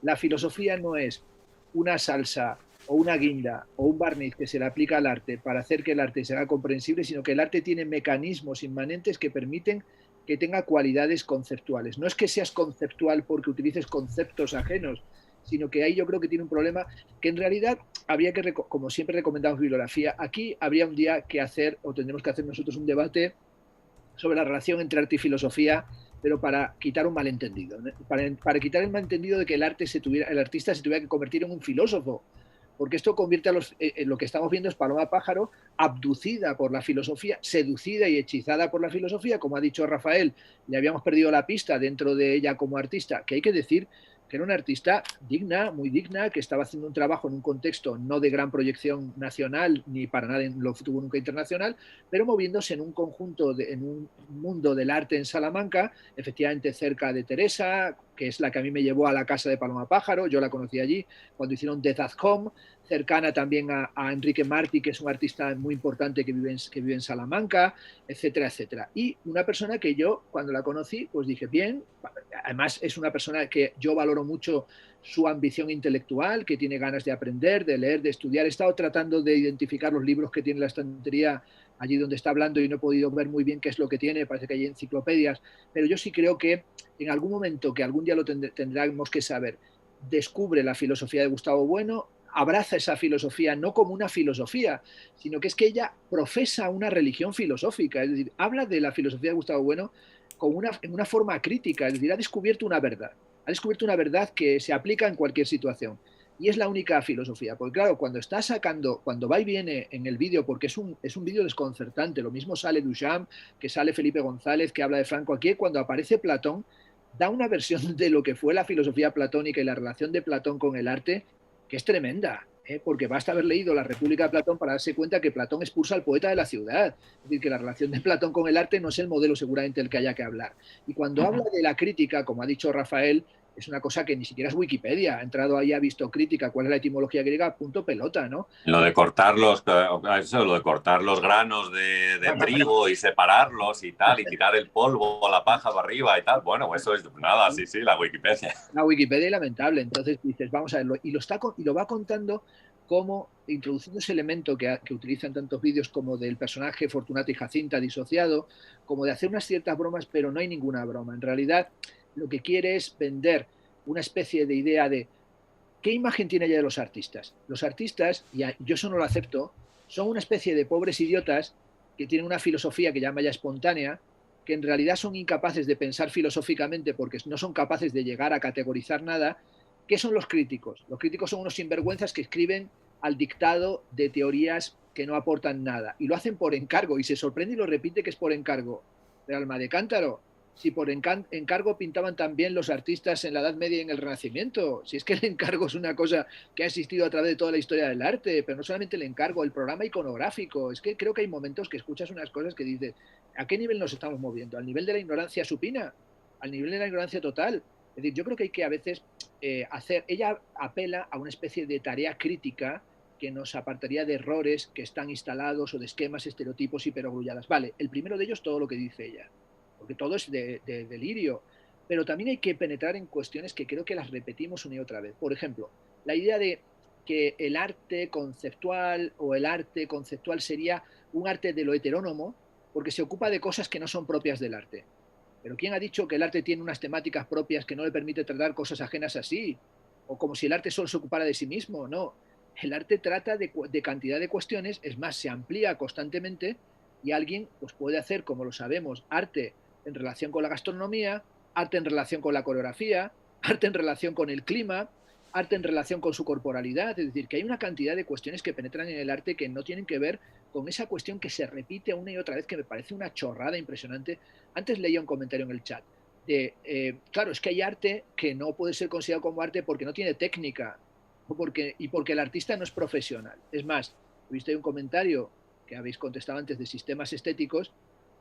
La filosofía no es una salsa o una guinda o un barniz que se le aplica al arte para hacer que el arte sea comprensible, sino que el arte tiene mecanismos inmanentes que permiten que tenga cualidades conceptuales. No es que seas conceptual porque utilices conceptos ajenos, sino que ahí yo creo que tiene un problema que en realidad habría que, como siempre recomendamos bibliografía, aquí habría un día que hacer, o tendremos que hacer nosotros un debate sobre la relación entre arte y filosofía, pero para quitar un malentendido, ¿no? Para quitar el malentendido de que el artista se tuviera que convertir en un filósofo, porque esto convierte a lo que estamos viendo es Paloma Pájaro abducida por la filosofía, seducida y hechizada por la filosofía, como ha dicho Rafael, le habíamos perdido la pista dentro de ella como artista, que hay que decir que era una artista digna, muy digna, que estaba haciendo un trabajo en un contexto no de gran proyección nacional, ni para nada lo tuvo nunca internacional, pero moviéndose en un conjunto, en un mundo del arte en Salamanca, efectivamente cerca de Teresa, que es la que a mí me llevó a la casa de Paloma Pájaro, yo la conocí allí cuando hicieron Death at Home, cercana también a Enrique Martí, que es un artista muy importante que vive en Salamanca, etcétera, etcétera. Y una persona que yo, cuando la conocí, pues dije, bien, además es una persona que yo valoro mucho su ambición intelectual, que tiene ganas de aprender, de leer, de estudiar. He estado tratando de identificar los libros que tiene la estantería allí donde está hablando y no he podido ver muy bien qué es lo que tiene, parece que hay enciclopedias, pero yo sí creo que en algún momento, que algún día lo tendremos que saber, descubre la filosofía de Gustavo Bueno, abraza esa filosofía no como una filosofía, sino que es que ella profesa una religión filosófica, es decir, habla de la filosofía de Gustavo Bueno en una forma crítica, es decir, ha descubierto una verdad que se aplica en cualquier situación. Y es la única filosofía, porque claro, cuando está sacando, cuando va y viene en el vídeo, porque es un vídeo desconcertante, lo mismo sale Duchamp, que sale Felipe González, que habla de Franco aquí, cuando aparece Platón, da una versión de lo que fue la filosofía platónica y la relación de Platón con el arte, que es tremenda, porque basta haber leído La República de Platón para darse cuenta que Platón expulsa al poeta de la ciudad. Es decir, que la relación de Platón con el arte no es el modelo seguramente del que haya que hablar. Y cuando habla de la crítica, como ha dicho Rafael, es una cosa que ni siquiera es Wikipedia. Ha entrado ahí, ha visto crítica, cuál es la etimología griega, punto pelota, ¿no? Lo de cortar lo de cortar los granos de trigo y separarlos y tal, y tirar el polvo, la paja para arriba y tal. Bueno, eso es nada, sí, sí, la Wikipedia. La Wikipedia es lamentable. Entonces dices, vamos a verlo. Y lo va contando como introduciendo ese elemento que utilizan tantos vídeos como del personaje Fortunato y Jacinta disociado, como de hacer unas ciertas bromas, pero no hay ninguna broma. En realidad, lo que quiere es vender una especie de idea de qué imagen tiene ella de los artistas. Los artistas, y yo eso no lo acepto, son una especie de pobres idiotas que tienen una filosofía que llama ya espontánea, que en realidad son incapaces de pensar filosóficamente porque no son capaces de llegar a categorizar nada. ¿Qué son los críticos? Los críticos son unos sinvergüenzas que escriben al dictado de teorías que no aportan nada y lo hacen por encargo y se sorprende y lo repite que es por encargo. De Alma de Cántaro, si por encargo pintaban también los artistas en la Edad Media y en el Renacimiento, si es que el encargo es una cosa que ha existido a través de toda la historia del arte, pero no solamente el encargo, el programa iconográfico, es que creo que hay momentos que escuchas unas cosas que dices, ¿a qué nivel nos estamos moviendo? ¿Al nivel de la ignorancia supina? ¿Al nivel de la ignorancia total? Es decir, yo creo que hay que a veces ella apela a una especie de tarea crítica que nos apartaría de errores que están instalados o de esquemas, estereotipos y perogrulladas. Vale, el primero de ellos todo lo que dice ella, porque todo es de delirio, pero también hay que penetrar en cuestiones que creo que las repetimos una y otra vez. Por ejemplo, la idea de que el arte conceptual o el arte conceptual sería un arte de lo heterónomo, porque se ocupa de cosas que no son propias del arte. Pero ¿quién ha dicho que el arte tiene unas temáticas propias que no le permite tratar cosas ajenas así? O como si el arte solo se ocupara de sí mismo. No. El arte trata de cantidad de cuestiones, es más, se amplía constantemente y alguien pues, puede hacer, como lo sabemos, arte en relación con la gastronomía, arte en relación con la coreografía, arte en relación con el clima, arte en relación con su corporalidad. Es decir, que hay una cantidad de cuestiones que penetran en el arte que no tienen que ver con esa cuestión que se repite una y otra vez, que me parece una chorrada impresionante. Antes leía un comentario en el chat claro, es que hay arte que no puede ser considerado como arte porque no tiene técnica y porque el artista no es profesional. Es más, he visto ahí un comentario que habéis contestado antes de sistemas estéticos.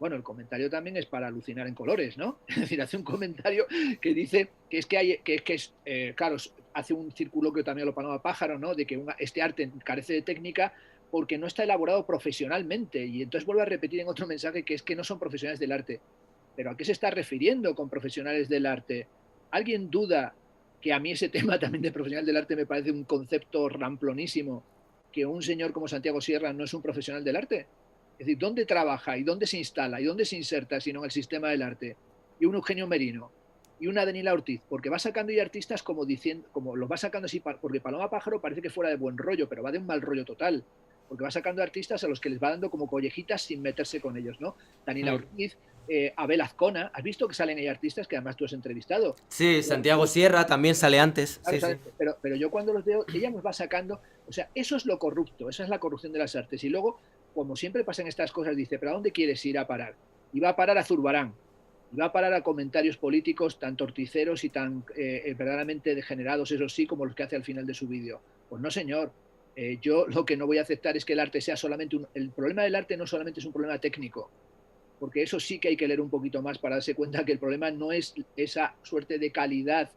Bueno, el comentario también es para alucinar en colores, ¿no? Es decir, hace un comentario que dice que es que hay, que es, claro, hace un circunloquio también a lo Paloma Pájaro, ¿no? De que este arte carece de técnica porque no está elaborado profesionalmente. Y entonces vuelvo a repetir en otro mensaje que es que no son profesionales del arte. ¿Pero a qué se está refiriendo con profesionales del arte? ¿Alguien duda que a mí ese tema también de profesional del arte me parece un concepto ramplonísimo, que un señor como Santiago Sierra no es un profesional del arte. Es decir, ¿dónde trabaja y dónde se instala y dónde se inserta sino en el sistema del arte? Y un Eugenio Merino y una Daniela Ortiz, porque va sacando y artistas como diciendo, como los va sacando así, porque Paloma Pájaro parece que fuera de buen rollo, pero va de un mal rollo total, porque va sacando artistas a los que les va dando como collejitas sin meterse con ellos, ¿no? Daniela Ortiz, Abel Azcona, has visto que salen ahí artistas que además tú has entrevistado. Sí, Santiago Sierra también sale antes. Claro, Sí, sí. pero yo cuando los veo, ella nos va sacando, o sea, eso es lo corrupto, esa es la corrupción de las artes. Y luego, como siempre pasan estas cosas, dice, ¿pero a dónde quieres ir a parar? Y va a parar a Zurbarán, y va a parar a comentarios políticos tan torticeros y tan verdaderamente degenerados, eso sí, como los que hace al final de su vídeo. Pues no, señor. Yo lo que no voy a aceptar es que el arte sea solamente el problema del arte no solamente es un problema técnico, porque eso sí que hay que leer un poquito más para darse cuenta que el problema no es esa suerte de calidad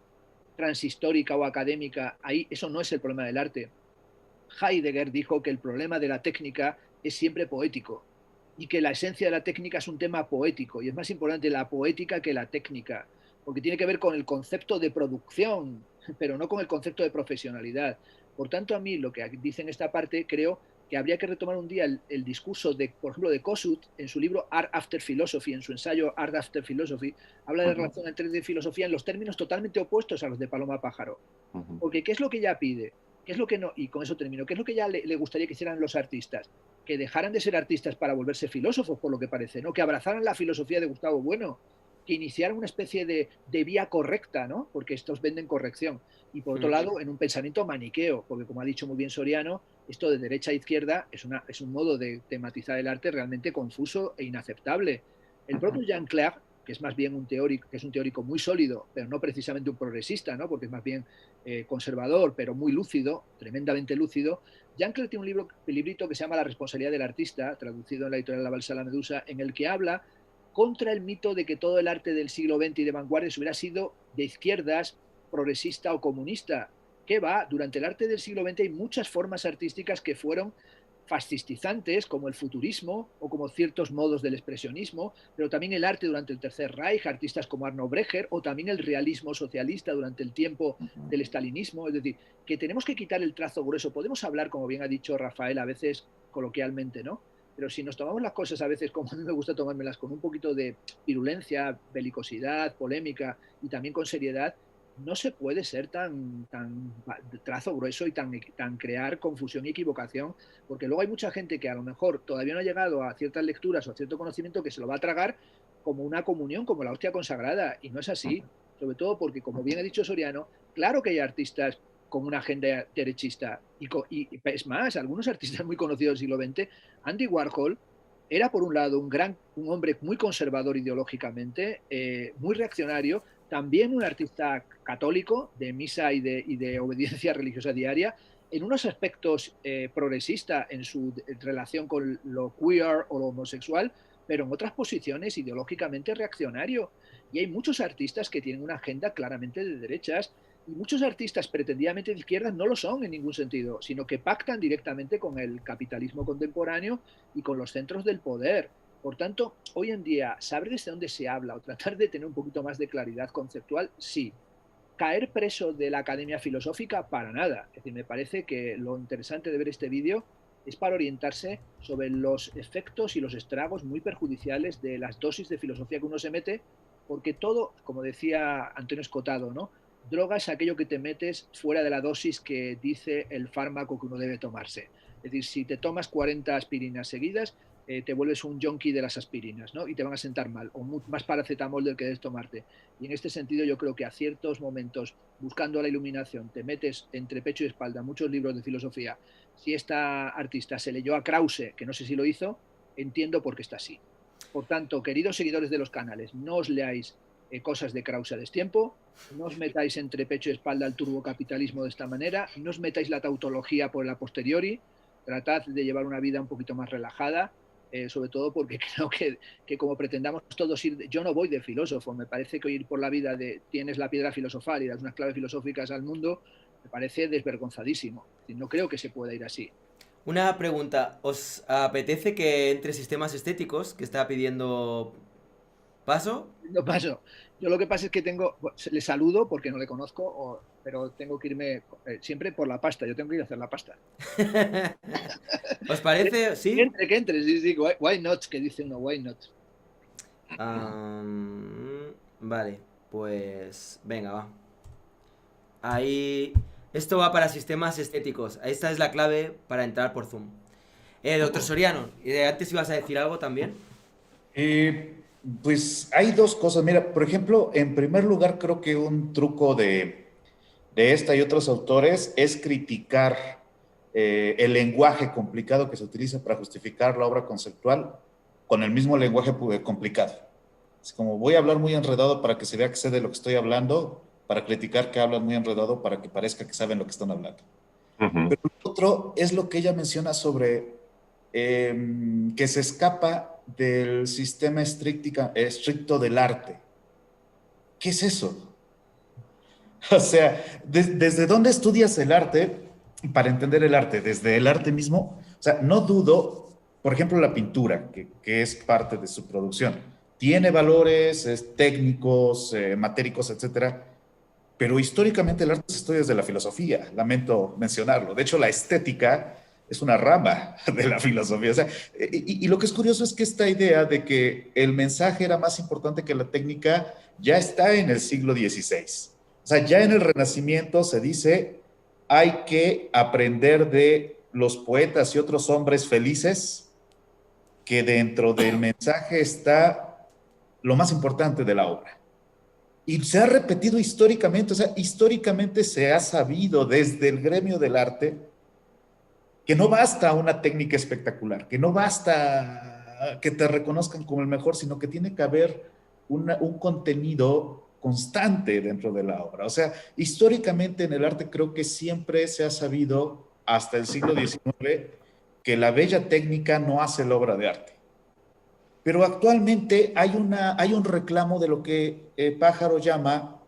transhistórica o académica, ahí eso no es el problema del arte. Heidegger dijo que el problema de la técnica es siempre poético y que la esencia de la técnica es un tema poético y es más importante la poética que la técnica, porque tiene que ver con el concepto de producción, pero no con el concepto de profesionalidad. Por tanto, a mí lo que dice en esta parte, creo que habría que retomar un día el discurso, de, por ejemplo, de Kossuth en su libro Art After Philosophy, en su ensayo Art After Philosophy, habla de relación entre arte y filosofía en los términos totalmente opuestos a los de Paloma Pájaro. Porque ¿qué es lo que ella pide? ¿Qué es lo que no? Y con eso termino. ¿Qué es lo que ya le gustaría que hicieran los artistas? Que dejaran de ser artistas para volverse filósofos, por lo que parece, ¿no? Que abrazaran la filosofía de Gustavo Bueno, que iniciaran una especie de vía correcta, ¿no? Porque estos venden corrección. Y por otro lado, en un pensamiento maniqueo, porque como ha dicho muy bien Soriano, esto de derecha a izquierda es un modo de tematizar el arte realmente confuso e inaceptable. El propio Jean Clair, que es más bien un teórico, que es un teórico muy sólido, pero no precisamente un progresista, ¿no? Porque es más bien conservador, pero muy lúcido, tremendamente lúcido. Jean Clair tiene un librito que se llama La responsabilidad del artista, traducido en la editorial La Balsa de la Medusa, en el que habla contra el mito de que todo el arte del siglo XX y de vanguardias hubiera sido de izquierdas, progresista o comunista. ¿Qué va? Durante el arte del siglo XX hay muchas formas artísticas que fueron fascistizantes, como el futurismo o como ciertos modos del expresionismo, pero también el arte durante el Tercer Reich, artistas como Arno Brecher, o también el realismo socialista durante el tiempo del estalinismo. Es decir, que tenemos que quitar el trazo grueso. Podemos hablar, como bien ha dicho Rafael, a veces coloquialmente, ¿no? Pero si nos tomamos las cosas a veces, como a mí me gusta tomármelas, con un poquito de virulencia, belicosidad, polémica y también con seriedad, no se puede ser tan de trazo grueso y tan crear confusión y equivocación, porque luego hay mucha gente que a lo mejor todavía no ha llegado a ciertas lecturas o a cierto conocimiento que se lo va a tragar como una comunión, como la hostia consagrada, y no es así, sobre todo porque, como bien ha dicho Soriano, claro que hay artistas con una agenda derechista, y es más, algunos artistas muy conocidos del siglo XX, Andy Warhol era por un lado un hombre muy conservador ideológicamente, muy reaccionario, también un artista católico de misa y de obediencia religiosa diaria, en unos aspectos progresista en su relación con lo queer o lo homosexual, pero en otras posiciones ideológicamente reaccionario. Y hay muchos artistas que tienen una agenda claramente de derechas, y muchos artistas pretendidamente de izquierdas no lo son en ningún sentido, sino que pactan directamente con el capitalismo contemporáneo y con los centros del poder. Por tanto, hoy en día, saber desde dónde se habla o tratar de tener un poquito más de claridad conceptual, sí. Caer preso de la academia filosófica, para nada. Es decir, me parece que lo interesante de ver este vídeo es para orientarse sobre los efectos y los estragos muy perjudiciales de las dosis de filosofía que uno se mete, porque todo, como decía Antonio Escotado, ¿no? Droga es aquello que te metes fuera de la dosis que dice el fármaco que uno debe tomarse. Es decir, si te tomas 40 aspirinas seguidas, te vuelves un junkie de las aspirinas, ¿no? Y te van a sentar mal, o más paracetamol del que debes tomarte. Y en este sentido yo creo que a ciertos momentos, buscando la iluminación, te metes entre pecho y espalda muchos libros de filosofía. Si esta artista se leyó a Krause, que no sé si lo hizo, entiendo por qué está así. Por tanto, queridos seguidores de los canales, no os leáis cosas de Krause a destiempo, no os metáis entre pecho y espalda al turbocapitalismo de esta manera, no os metáis la tautología por el a posteriori, tratad de llevar una vida un poquito más relajada, sobre todo porque creo que como pretendamos todos ir, yo no voy de filósofo, me parece que ir por la vida de tienes la piedra filosofal y das unas claves filosóficas al mundo, me parece desvergonzadísimo. No creo que se pueda ir así. Una pregunta, ¿os apetece que entre sistemas estéticos que está pidiendo Paso? no paso. Yo lo que pasa es que le saludo porque no le conozco, pero tengo que irme siempre por la pasta. Yo tengo que ir a hacer la pasta. ¿Os parece? ¿Sí? Que entre, sí, sí, why not, que dice uno, why not. Vale, pues venga, va. Ahí... Esto va para sistemas estéticos. Esta es la clave para entrar por Zoom. Doctor Soriano, antes ibas a decir algo también. Eh, pues hay dos cosas. Mira, por ejemplo, en primer lugar, creo que un truco de esta y otros autores es criticar el lenguaje complicado que se utiliza para justificar la obra conceptual con el mismo lenguaje complicado. Es como voy a hablar muy enredado para que se vea que sé de lo que estoy hablando, para criticar que hablan muy enredado para que parezca que saben lo que están hablando. Pero lo otro es lo que ella menciona sobre que se escapa del sistema estricto del arte. ¿Qué es eso? O sea, ¿desde dónde estudias el arte para entender el arte? ¿Desde el arte mismo? O sea, no dudo, por ejemplo, la pintura, que es parte de su producción. Tiene valores técnicos, matéricos, etcétera, pero históricamente el arte se estudia desde la filosofía, lamento mencionarlo. De hecho, la estética es una rama de la filosofía. O sea, y lo que es curioso es que esta idea de que el mensaje era más importante que la técnica ya está en el siglo XVI. O sea, ya en el Renacimiento se dice hay que aprender de los poetas y otros hombres felices, que dentro del mensaje está lo más importante de la obra. Y se ha repetido históricamente, o sea, históricamente se ha sabido desde el gremio del arte que no basta una técnica espectacular, que no basta que te reconozcan como el mejor, sino que tiene que haber un contenido constante dentro de la obra. O sea, históricamente en el arte creo que siempre se ha sabido, hasta el siglo XIX, que la bella técnica no hace la obra de arte. Pero actualmente hay un reclamo de lo que Pájaro llama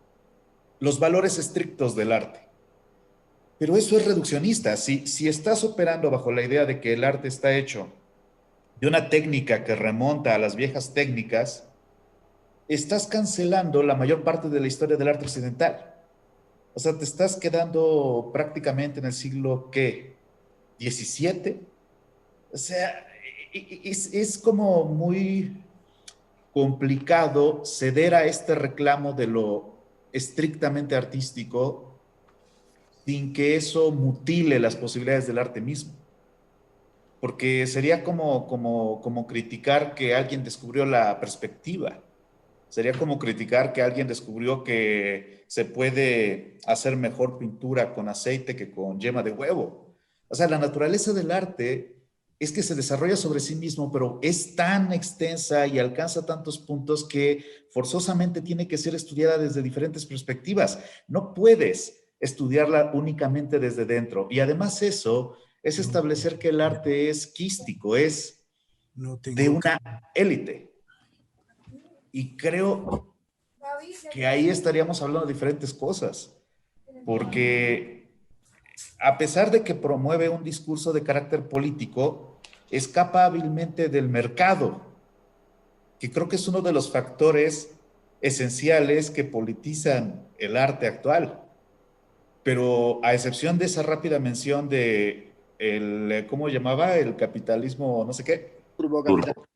los valores estrictos del arte. Pero eso es reduccionista. Si estás operando bajo la idea de que el arte está hecho de una técnica que remonta a las viejas técnicas, estás cancelando la mayor parte de la historia del arte occidental. O sea, te estás quedando prácticamente en el siglo, ¿qué? ¿XVII? O sea, es como muy complicado ceder a este reclamo de lo estrictamente artístico sin que eso mutile las posibilidades del arte mismo. Porque sería como criticar que alguien descubrió la perspectiva. Sería como criticar que alguien descubrió que se puede hacer mejor pintura con aceite que con yema de huevo. O sea, la naturaleza del arte es que se desarrolla sobre sí mismo, pero es tan extensa y alcanza tantos puntos que forzosamente tiene que ser estudiada desde diferentes perspectivas. No puedes estudiarla únicamente desde dentro. Y además eso es establecer que el arte es quístico, es de una élite. Y creo que ahí estaríamos hablando de diferentes cosas, porque a pesar de que promueve un discurso de carácter político, escapa hábilmente del mercado, que creo que es uno de los factores esenciales que politizan el arte actual. Pero a excepción de esa rápida mención de ¿cómo llamaba? El capitalismo, no sé qué. Turbocapitalismo.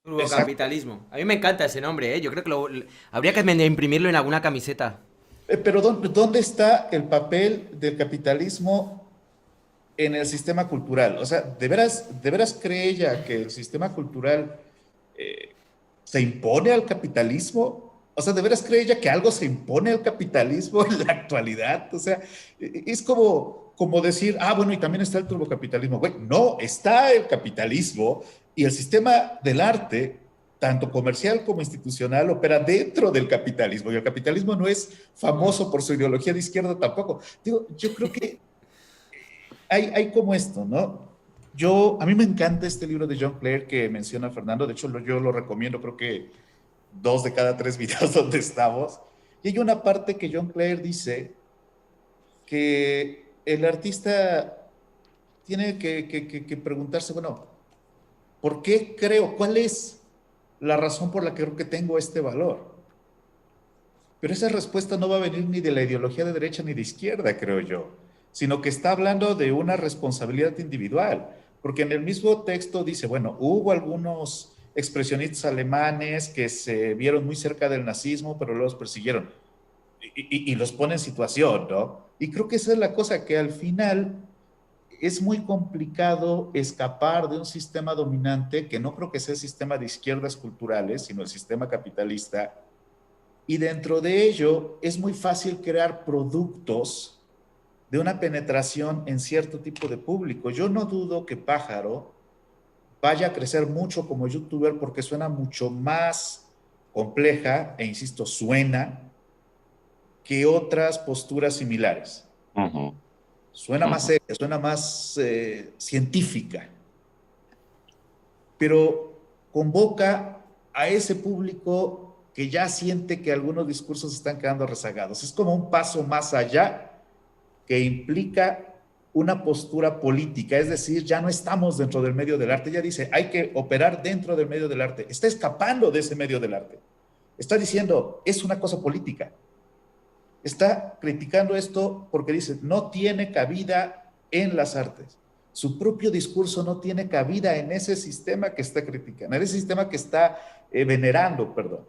Turbocapitalismo. A mí me encanta ese nombre, ¿eh? Yo creo que habría que imprimirlo en alguna camiseta. Pero ¿dónde está el papel del capitalismo en el sistema cultural? O sea, de veras cree ella que el sistema cultural se impone al capitalismo? O sea, ¿de veras cree ella que algo se impone al capitalismo en la actualidad? O sea, es como decir, bueno, y también está el turbocapitalismo. Güey, no, está el capitalismo y el sistema del arte, tanto comercial como institucional, opera dentro del capitalismo. Y el capitalismo no es famoso por su ideología de izquierda tampoco. Digo, yo creo que hay como esto, ¿no? A mí me encanta este libro de John Clare que menciona Fernando. De hecho, yo lo recomiendo, creo que 2 de cada 3 videos donde estamos. Y hay una parte que John Clare dice que el artista tiene que preguntarse, bueno, ¿por qué creo? ¿Cuál es la razón por la que creo que tengo este valor? Pero esa respuesta no va a venir ni de la ideología de derecha ni de izquierda, creo yo, sino que está hablando de una responsabilidad individual, porque en el mismo texto dice, bueno, hubo algunos expresionistas alemanes que se vieron muy cerca del nazismo, pero luego los persiguieron y los pone en situación, ¿no? Y creo que esa es la cosa, que al final es muy complicado escapar de un sistema dominante, que no creo que sea el sistema de izquierdas culturales, sino el sistema capitalista, y dentro de ello es muy fácil crear productos de una penetración en cierto tipo de público. Yo no dudo que Pájaro vaya a crecer mucho como youtuber porque suena mucho más compleja, e insisto, suena que otras posturas similares. Ujú, Suena más ujú. seria, suena más científica, pero convoca a ese público que ya siente que algunos discursos están quedando rezagados. Es como un paso más allá que implica una postura política, es decir, ya no estamos dentro del medio del arte, ya dice, hay que operar dentro del medio del arte, está escapando de ese medio del arte, está diciendo, es una cosa política, está criticando esto porque dice, no tiene cabida en las artes. Su propio discurso no tiene cabida en ese sistema que está criticando, en ese sistema que está venerando, perdón.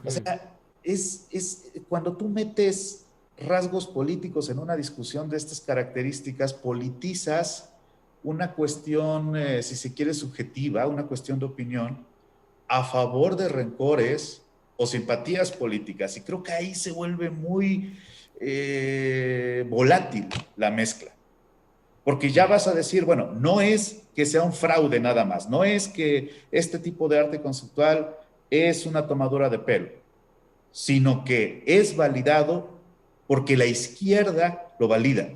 O sea, es cuando tú metes rasgos políticos en una discusión de estas características, politizas una cuestión, si se quiere, subjetiva, una cuestión de opinión, a favor de rencores o simpatías políticas. Y creo que ahí se vuelve muy volátil la mezcla. Porque ya vas a decir, bueno, no es que sea un fraude nada más, no es que este tipo de arte conceptual es una tomadura de pelo, sino que es validado porque la izquierda lo valida.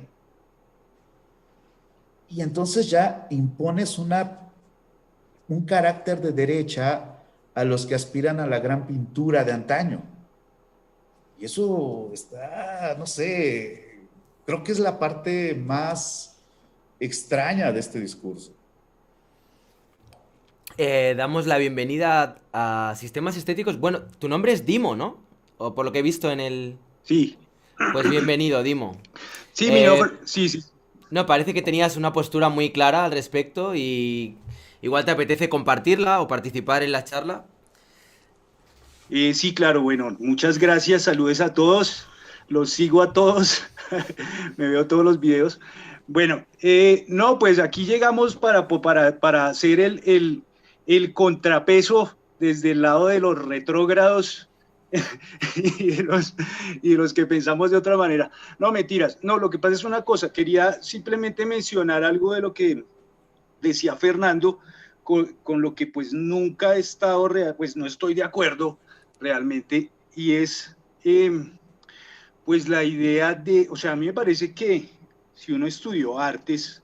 Y entonces ya impones un carácter de derecha a los que aspiran a la gran pintura de antaño. Y eso está, no sé, creo que es la parte más extraña de este discurso. Damos la bienvenida a Sistemas Estéticos. Bueno, tu nombre es Dimo, ¿no? O por lo que he visto en el... Sí, Pues bienvenido, Dimo. sí, mi nombre, Eh, sí, sí. no, parece que tenías una postura muy clara al respecto y igual te apetece compartirla o participar en la charla. Sí, claro, bueno, muchas gracias, saludos a todos, los sigo a todos, me veo todos los videos. Bueno, no, pues aquí llegamos para hacer el contrapeso desde el lado de los retrógrados y de los que pensamos de otra manera. No, mentiras, no, lo que pasa es una cosa, quería simplemente mencionar algo de lo que decía Fernando, con lo que pues nunca he estado, pues no estoy de acuerdo realmente, y es pues la idea de, o sea, a mí me parece que si uno estudió artes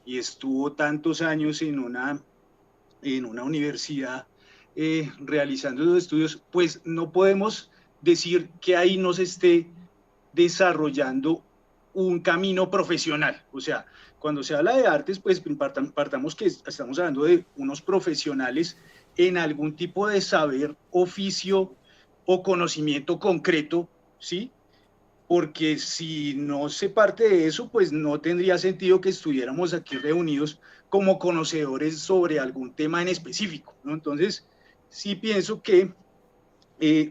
y estuvo tantos años en una universidad realizando los estudios, pues no podemos decir que ahí no se esté desarrollando un camino profesional. O sea, cuando se habla de artes, pues partamos que estamos hablando de unos profesionales en algún tipo de saber, oficio o conocimiento concreto, ¿sí? Porque si no se parte de eso, pues no tendría sentido que estuviéramos aquí reunidos como conocedores sobre algún tema en específico, ¿no? Entonces, sí pienso que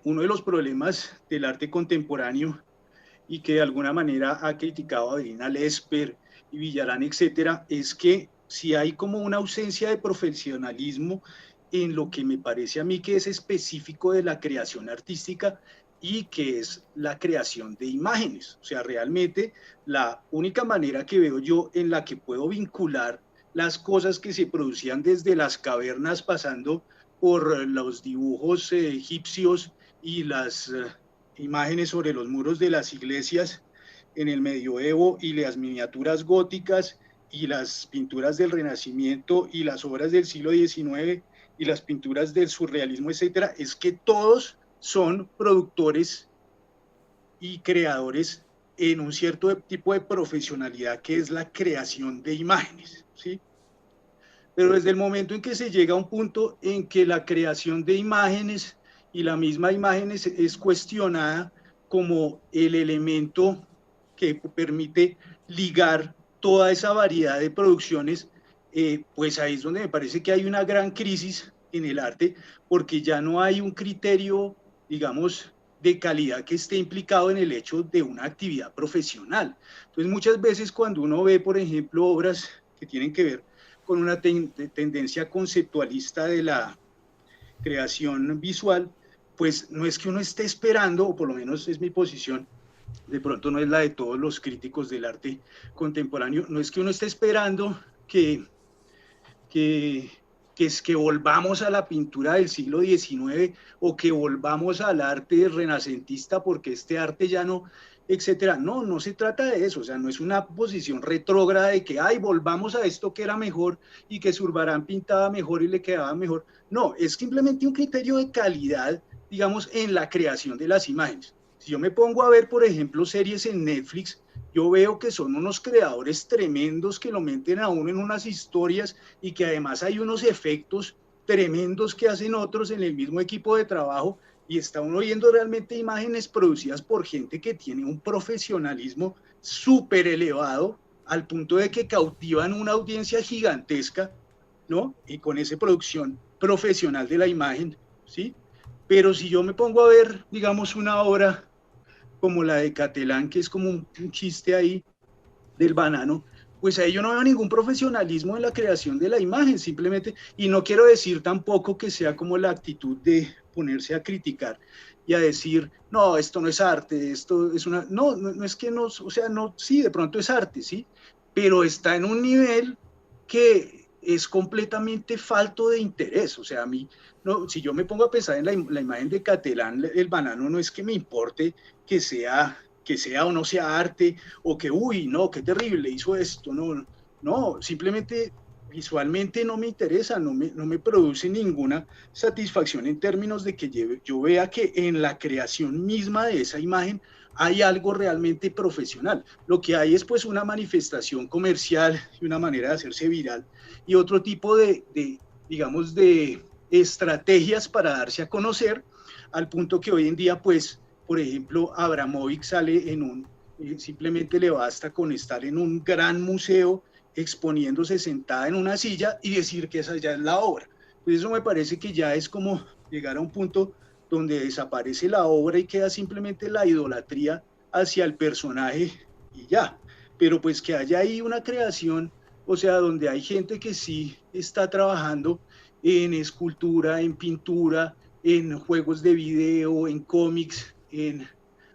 uno de los problemas del arte contemporáneo y que de alguna manera ha criticado a Avelina Lesper y Villarán, etcétera, es que si hay como una ausencia de profesionalismo en lo que me parece a mí que es específico de la creación artística y que es la creación de imágenes. O sea, realmente la única manera que veo yo en la que puedo vincular las cosas que se producían desde las cavernas pasando por los dibujos egipcios y las imágenes sobre los muros de las iglesias en el medioevo y las miniaturas góticas y las pinturas del Renacimiento y las obras del siglo XIX y las pinturas del surrealismo, etcétera, es que todos son productores y creadores en un cierto tipo de profesionalidad que es la creación de imágenes, ¿sí? Pero desde el momento en que se llega a un punto en que la creación de imágenes y la misma imagen es cuestionada como el elemento que permite ligar toda esa variedad de producciones, pues ahí es donde me parece que hay una gran crisis en el arte, porque ya no hay un criterio, digamos, de calidad que esté implicado en el hecho de una actividad profesional. Entonces, muchas veces cuando uno ve, por ejemplo, obras que tienen que ver con una tendencia conceptualista de la creación visual, pues no es que uno esté esperando, o por lo menos es mi posición, de pronto no es la de todos los críticos del arte contemporáneo, no es que uno esté esperando que, que volvamos a la pintura del siglo XIX o que volvamos al arte renacentista porque este arte ya no, etcétera. No, no se trata de eso, o sea, no es una posición retrógrada de que, ay, volvamos a esto que era mejor y que Zurbarán pintaba mejor y le quedaba mejor. No, es simplemente un criterio de calidad, digamos, en la creación de las imágenes. Si yo me pongo a ver, por ejemplo, series en Netflix, yo veo que son unos creadores tremendos que lo meten a uno en unas historias y que además hay unos efectos tremendos que hacen otros en el mismo equipo de trabajo y está uno viendo realmente imágenes producidas por gente que tiene un profesionalismo súper elevado al punto de que cautivan una audiencia gigantesca, ¿no? Y con esa producción profesional de la imagen, ¿sí? Pero si yo me pongo a ver, digamos, una obra como la de Catelán, que es como un chiste ahí del banano, pues ahí yo no veo ningún profesionalismo en la creación de la imagen, simplemente, y no quiero decir tampoco que sea como la actitud de ponerse a criticar y a decir, no, esto no es arte, esto es una, no, no, no es que no, o sea, no, sí, de pronto es arte, sí, pero está en un nivel que es completamente falto de interés, o sea, a mí, no, si yo me pongo a pensar en la imagen de Catelán, el banano, no es que me importe que sea o no sea arte, o que, uy, no, qué terrible, hizo esto, no, no, simplemente visualmente no me interesa, no me produce ninguna satisfacción en términos de que yo vea que en la creación misma de esa imagen hay algo realmente profesional. Lo que hay es pues una manifestación comercial y una manera de hacerse viral y otro tipo digamos, de estrategias para darse a conocer, al punto que hoy en día pues por ejemplo, Abramovic sale simplemente le basta con estar en un gran museo exponiéndose sentada en una silla y decir que esa ya es la obra. Pues eso me parece que ya es como llegar a un punto donde desaparece la obra y queda simplemente la idolatría hacia el personaje y ya. Pero pues que haya ahí una creación, o sea, donde hay gente que sí está trabajando en escultura, en pintura, en juegos de video, en cómics, en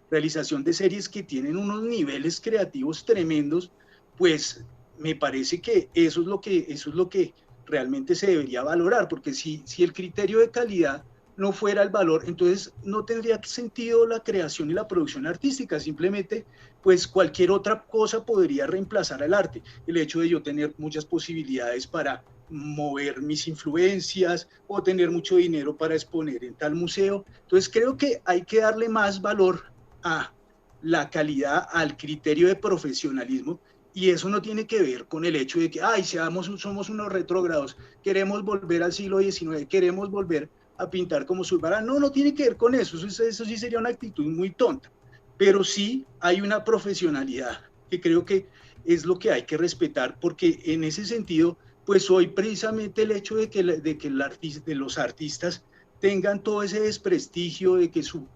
realización de series que tienen unos niveles creativos tremendos, pues me parece que eso es lo que realmente se debería valorar, porque si el criterio de calidad no fuera el valor, entonces no tendría sentido la creación y la producción artística, simplemente pues cualquier otra cosa podría reemplazar al arte. El hecho de yo tener muchas posibilidades para mover mis influencias o tener mucho dinero para exponer en tal museo. Entonces creo que hay que darle más valor a la calidad, al criterio de profesionalismo, y eso no tiene que ver con el hecho de que, ay, somos unos retrógrados, queremos volver al siglo XIX, queremos volver a pintar como Zurbarán. No, no tiene que ver con eso, eso sí sería una actitud muy tonta, pero sí hay una profesionalidad que creo que es lo que hay que respetar, porque en ese sentido, pues hoy precisamente el hecho de los artistas tengan todo ese desprestigio de que su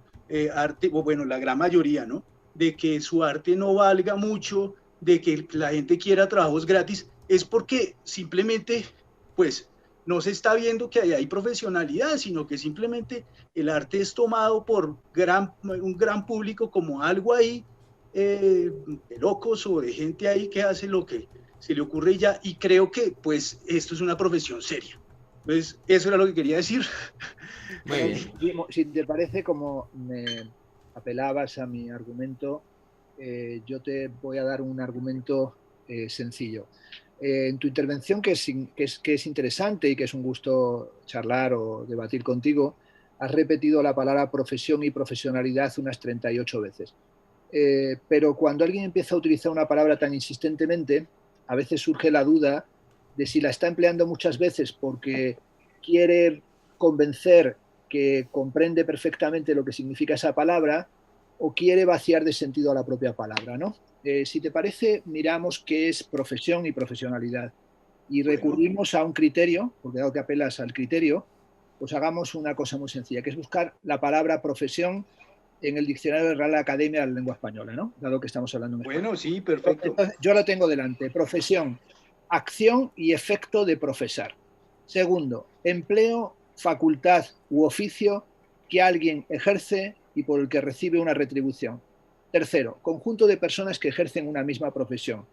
arte, o bueno, la gran mayoría, ¿no? De que su arte no valga mucho, de que la gente quiera trabajos gratis, es porque simplemente, pues, no se está viendo que hay profesionalidad, sino que simplemente el arte es tomado por un gran público como algo ahí de locos o de gente ahí que hace lo que se le ocurre ya, y creo que pues esto es una profesión seria. Entonces, eso era lo que quería decir. Muy bien. Si te parece, como me apelabas a mi argumento, yo te voy a dar un argumento sencillo. En tu intervención, que es interesante y que es un gusto charlar o debatir contigo, has repetido la palabra profesión y profesionalidad unas 38 veces. Pero cuando alguien empieza a utilizar una palabra tan insistentemente, a veces surge la duda de si la está empleando muchas veces porque quiere convencer que comprende perfectamente lo que significa esa palabra o quiere vaciar de sentido a la propia palabra, ¿no? Si te parece, miramos qué es profesión y profesionalidad y recurrimos a un criterio, porque dado que apelas al criterio, pues hagamos una cosa muy sencilla, que es buscar la palabra profesión en el diccionario de Real Academia de la Lengua Española, ¿no? Dado que estamos hablando en español. Bueno, sí, perfecto. Entonces, yo lo tengo delante. Profesión, acción y efecto de profesar. Segundo, empleo, facultad u oficio que alguien ejerce y por el que recibe una retribución. Tercero, conjunto de personas que ejercen una misma profesión.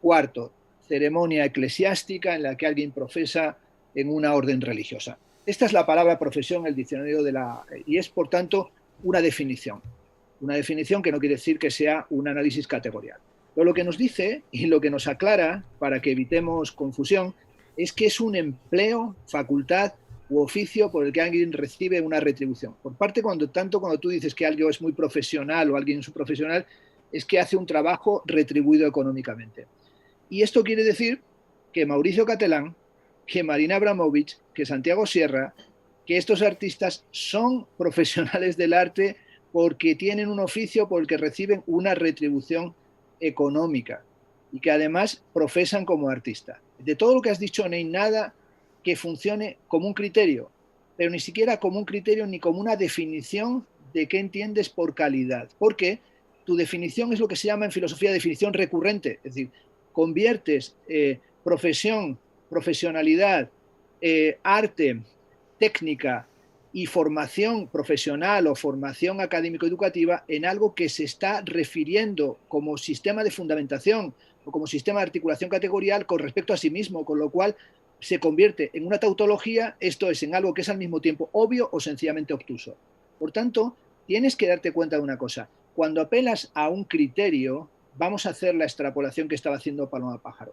Cuarto, ceremonia eclesiástica en la que alguien profesa en una orden religiosa. Esta es la palabra profesión en el diccionario y es, por tanto, una definición. Una definición que no quiere decir que sea un análisis categorial. Pero lo que nos dice y lo que nos aclara, para que evitemos confusión, es que es un empleo, facultad u oficio por el que alguien recibe una retribución. Por parte, tanto cuando tú dices que algo es muy profesional o alguien es un profesional, es que hace un trabajo retribuido económicamente. Y esto quiere decir que Mauricio Catalán, que Marina Abramovich, que Santiago Sierra, que estos artistas son profesionales del arte porque tienen un oficio por el que reciben una retribución económica y que además profesan como artista. De todo lo que has dicho no hay nada que funcione como un criterio, pero ni siquiera como un criterio ni como una definición de qué entiendes por calidad, porque tu definición es lo que se llama en filosofía definición recurrente, es decir, conviertes profesión, profesionalidad, arte, técnica y formación profesional o formación académico-educativa en algo que se está refiriendo como sistema de fundamentación o como sistema de articulación categorial con respecto a sí mismo, con lo cual se convierte en una tautología, esto es, en algo que es al mismo tiempo obvio o sencillamente obtuso. Por tanto, tienes que darte cuenta de una cosa. Cuando apelas a un criterio, vamos a hacer la extrapolación que estaba haciendo Paloma Pájaro.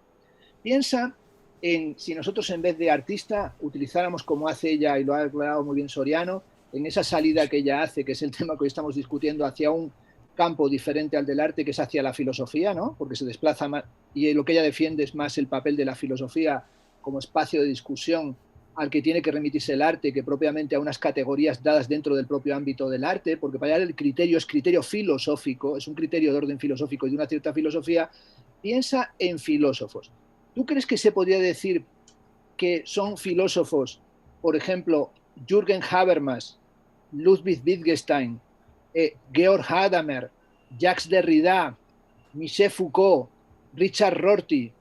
Piensa en si nosotros en vez de artista utilizáramos, como hace ella, y lo ha aclarado muy bien Soriano, en esa salida que ella hace, que es el tema que hoy estamos discutiendo, hacia un campo diferente al del arte, que es hacia la filosofía, ¿no? Porque se desplaza más, y lo que ella defiende es más el papel de la filosofía como espacio de discusión al que tiene que remitirse el arte, que propiamente a unas categorías dadas dentro del propio ámbito del arte, porque para ella el criterio es criterio filosófico, es un criterio de orden filosófico y de una cierta filosofía. Piensa en filósofos. ¿Tú crees que se podría decir que son filósofos, por ejemplo, Jürgen Habermas, Ludwig Wittgenstein, Georg Gadamer, Jacques Derrida, Michel Foucault, Richard Rorty?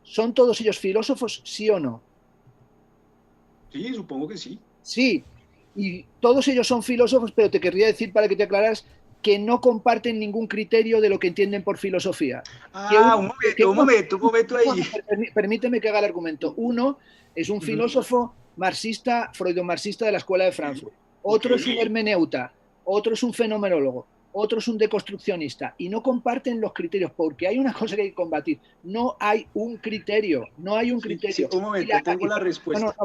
¿Son todos ellos filósofos, sí o no? Sí, supongo que sí. Sí, y todos ellos son filósofos, pero te querría decir, para que te aclararas, que no comparten ningún criterio de lo que entienden por filosofía. Un momento ahí. Permíteme que haga el argumento. Uno es un filósofo marxista, freudo-marxista de la Escuela de Frankfurt. Otro es un hermeneuta, otro es un fenomenólogo, otro es un deconstruccionista, y no comparten los criterios, porque hay una cosa que hay que combatir. No hay un criterio, no hay un criterio. Sí, un momento, tengo la respuesta.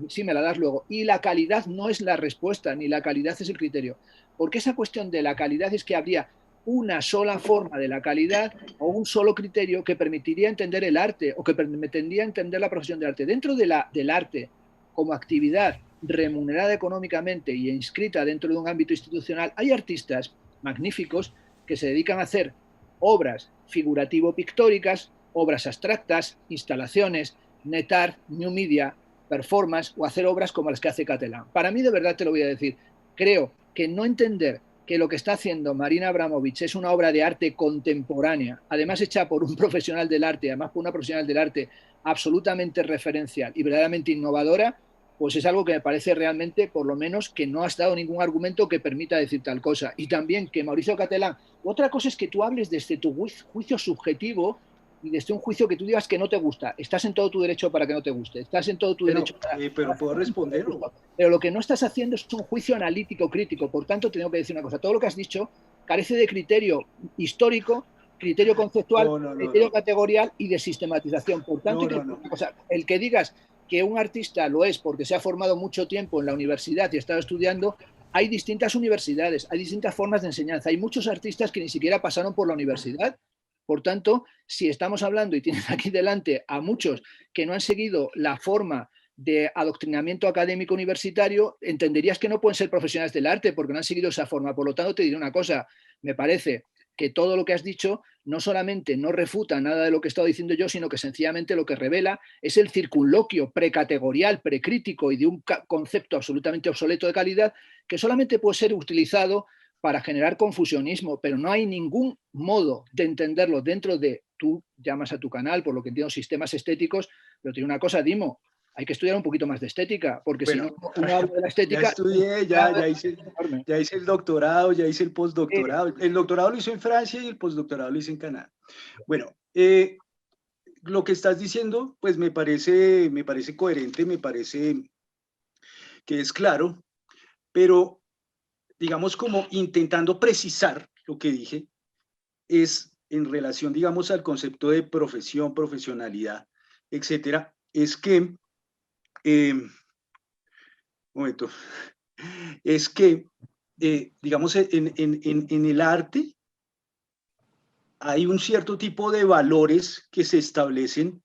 Sí, me la das luego. Y la calidad no es la respuesta, ni la calidad es el criterio. Porque esa cuestión de la calidad es que habría una sola forma de la calidad o un solo criterio que permitiría entender el arte o que permitiría entender la profesión de arte. Dentro del arte como actividad remunerada económicamente y inscrita dentro de un ámbito institucional, hay artistas magníficos que se dedican a hacer obras figurativo-pictóricas, obras abstractas, instalaciones, net art, new media, performance o hacer obras como las que hace Catalán. Para mí, de verdad te lo voy a decir, creo que no entender que lo que está haciendo Marina Abramovich es una obra de arte contemporánea, además hecha por un profesional del arte, además por una profesional del arte absolutamente referencial y verdaderamente innovadora, pues es algo que me parece realmente, por lo menos, que no has dado ningún argumento que permita decir tal cosa. Y también que Mauricio Catalán, otra cosa es que tú hables desde tu juicio subjetivo y desde un juicio que tú digas que no te gusta. Estás en todo tu derecho para que no te guste. Estás en todo tu derecho para... Pero puedo responder. Pero lo que no estás haciendo es un juicio analítico crítico. Por tanto, tengo que decir una cosa. Todo lo que has dicho carece de criterio histórico, criterio conceptual, criterio categorial y de sistematización. Por tanto, o sea, el que digas que un artista lo es porque se ha formado mucho tiempo en la universidad y ha estado estudiando, hay distintas universidades, hay distintas formas de enseñanza. Hay muchos artistas que ni siquiera pasaron por la universidad. Por tanto, si estamos hablando y tienes aquí delante a muchos que no han seguido la forma de adoctrinamiento académico universitario, entenderías que no pueden ser profesionales del arte porque no han seguido esa forma. Por lo tanto, te diré una cosa, me parece que todo lo que has dicho no solamente no refuta nada de lo que he estado diciendo yo, sino que sencillamente lo que revela es el circunloquio precategorial, precrítico y de un concepto absolutamente obsoleto de calidad que solamente puede ser utilizado para generar confusionismo, pero no hay ningún modo de entenderlo dentro de, tú llamas a tu canal, por lo que entiendo, sistemas estéticos, pero tiene una cosa, Dimo, hay que estudiar un poquito más de estética, porque Bueno, si no, uno habla de la estética... Ya estudié, ya hice el doctorado, ya hice el postdoctorado. El doctorado lo hice en Francia y el postdoctorado lo hice en Canadá. Bueno, lo que estás diciendo, pues me parece coherente, me parece que es claro, pero digamos como intentando precisar lo que dije, es en relación, digamos, al concepto de profesión, profesionalidad, etcétera, es que, un momento, es que, digamos, en el arte hay un cierto tipo de valores que se establecen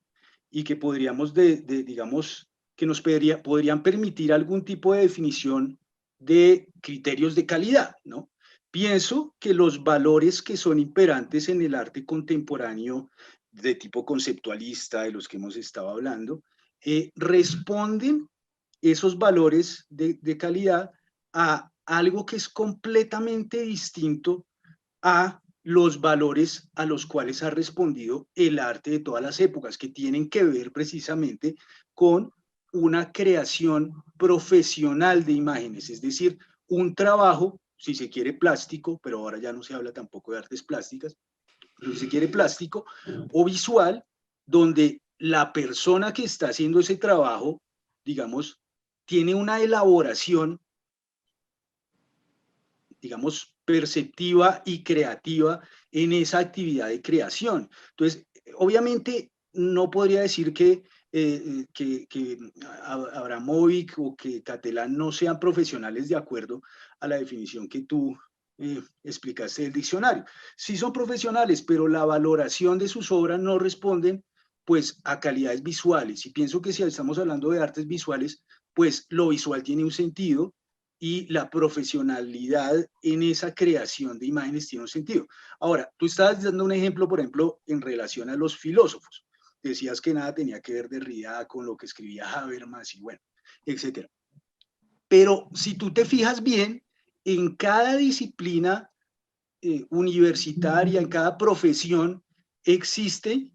y que podríamos, digamos, que nos podrían permitir algún tipo de definición de criterios de calidad, ¿no? Pienso que los valores que son imperantes en el arte contemporáneo de tipo conceptualista, de los que hemos estado hablando, responden esos valores de calidad a algo que es completamente distinto a los valores a los cuales ha respondido el arte de todas las épocas, que tienen que ver precisamente con una creación profesional de imágenes, es decir, un trabajo, si se quiere plástico, pero ahora ya no se habla tampoco de artes plásticas, pero si se quiere plástico o visual, donde la persona que está haciendo ese trabajo, digamos, tiene una elaboración, digamos, perceptiva y creativa en esa actividad de creación. Entonces, obviamente, no podría decir que Abramovic o que Catalán no sean profesionales de acuerdo a la definición que tú explicaste del diccionario. Sí son profesionales, pero la valoración de sus obras no responden pues a calidades visuales. Y pienso que si estamos hablando de artes visuales, pues lo visual tiene un sentido y la profesionalidad en esa creación de imágenes tiene un sentido. Ahora, tú estabas dando un ejemplo, por ejemplo, en relación a los filósofos. Decías que nada tenía que ver Derrida con lo que escribía Habermas y bueno, etcétera. Pero si tú te fijas bien, en cada disciplina universitaria, en cada profesión, existe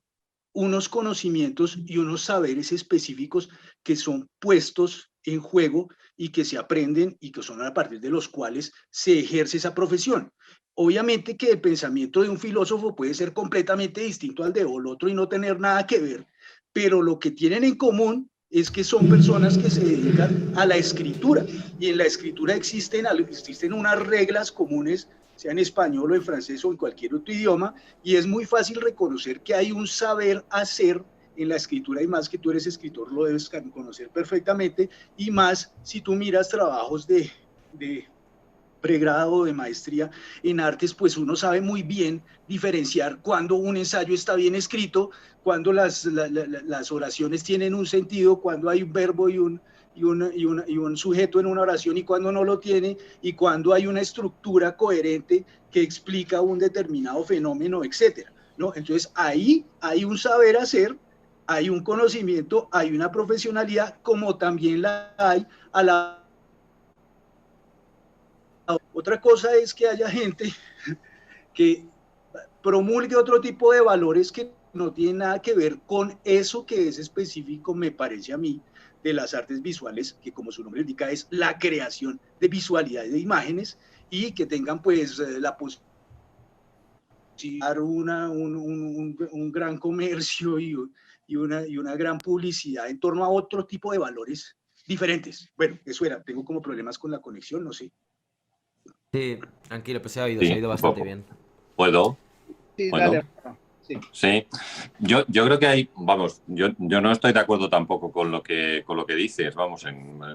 unos conocimientos y unos saberes específicos que son puestos en juego y que se aprenden y que son a partir de los cuales se ejerce esa profesión. Obviamente que el pensamiento de un filósofo puede ser completamente distinto al de otro y no tener nada que ver, pero lo que tienen en común es que son personas que se dedican a la escritura y en la escritura existen unas reglas comunes, sea en español o en francés o en cualquier otro idioma, y es muy fácil reconocer que hay un saber hacer en la escritura y más que tú eres escritor lo debes conocer perfectamente y más si tú miras trabajos de pregrado, de maestría en artes, pues uno sabe muy bien diferenciar cuando un ensayo está bien escrito, cuando las oraciones tienen un sentido, cuando hay un verbo y un sujeto en una oración y cuando no lo tiene, y cuando hay una estructura coherente que explica un determinado fenómeno, etcétera, ¿no? Entonces ahí hay un saber hacer, hay un conocimiento, hay una profesionalidad, como también la hay a la... Otra cosa es que haya gente que promulgue otro tipo de valores que no tienen nada que ver con eso que es específico, me parece a mí, de las artes visuales, que como su nombre indica es la creación de visualidades de imágenes y que tengan pues la posibilidad de un gran comercio y una gran publicidad en torno a otro tipo de valores diferentes. Bueno, eso era, tengo como problemas con la conexión, no sé. Sí, tranquilo, pues se ha Sí, oído un bastante poco. bien. ¿Puedo? Sí, ¿Puedo? dale. Sí. Sí, yo creo que hay, vamos, yo no estoy de acuerdo tampoco con lo que dices, vamos,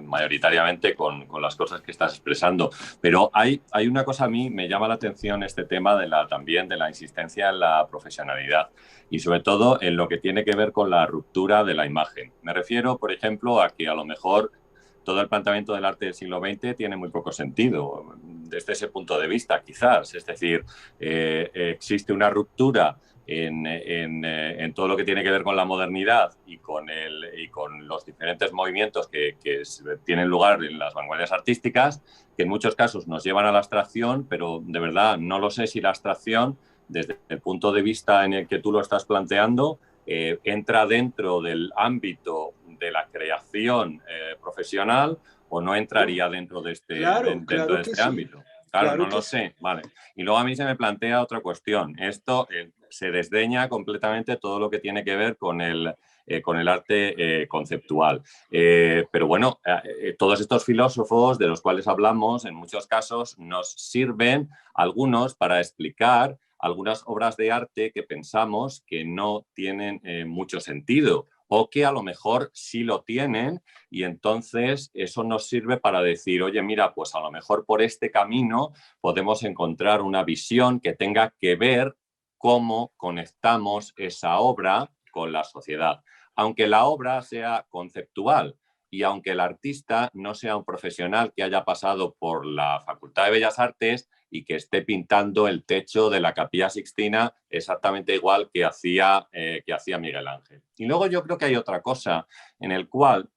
mayoritariamente con las cosas que estás expresando, pero hay una cosa, a mí me llama la atención este tema también de la insistencia en la profesionalidad y sobre todo en lo que tiene que ver con la ruptura de la imagen. Me refiero, por ejemplo, a que a lo mejor todo el planteamiento del arte del siglo XX tiene muy poco sentido desde ese punto de vista, quizás, es decir, existe una ruptura en todo lo que tiene que ver con la modernidad y con los diferentes movimientos que tienen lugar en las vanguardias artísticas, que en muchos casos nos llevan a la abstracción, pero de verdad no lo sé si la abstracción, desde el punto de vista en el que tú lo estás planteando, entra dentro del ámbito de la creación profesional o no entraría dentro de este, Claro que sí. ámbito. Claro, no lo Sí. sé. Vale. Y luego a mí se me plantea otra cuestión. Esto se desdeña completamente todo lo que tiene que ver con el arte conceptual. Pero bueno, todos estos filósofos de los cuales hablamos, en muchos casos, nos sirven algunos para explicar algunas obras de arte que pensamos que no tienen mucho sentido o que a lo mejor sí lo tienen, y entonces eso nos sirve para decir, oye, mira, pues a lo mejor por este camino podemos encontrar una visión que tenga que ver cómo conectamos esa obra con la sociedad. Aunque la obra sea conceptual y aunque el artista no sea un profesional que haya pasado por la Facultad de Bellas Artes y que esté pintando el techo de la Capilla Sixtina exactamente igual que hacía Miguel Ángel. Y luego yo creo que hay otra cosa en el cual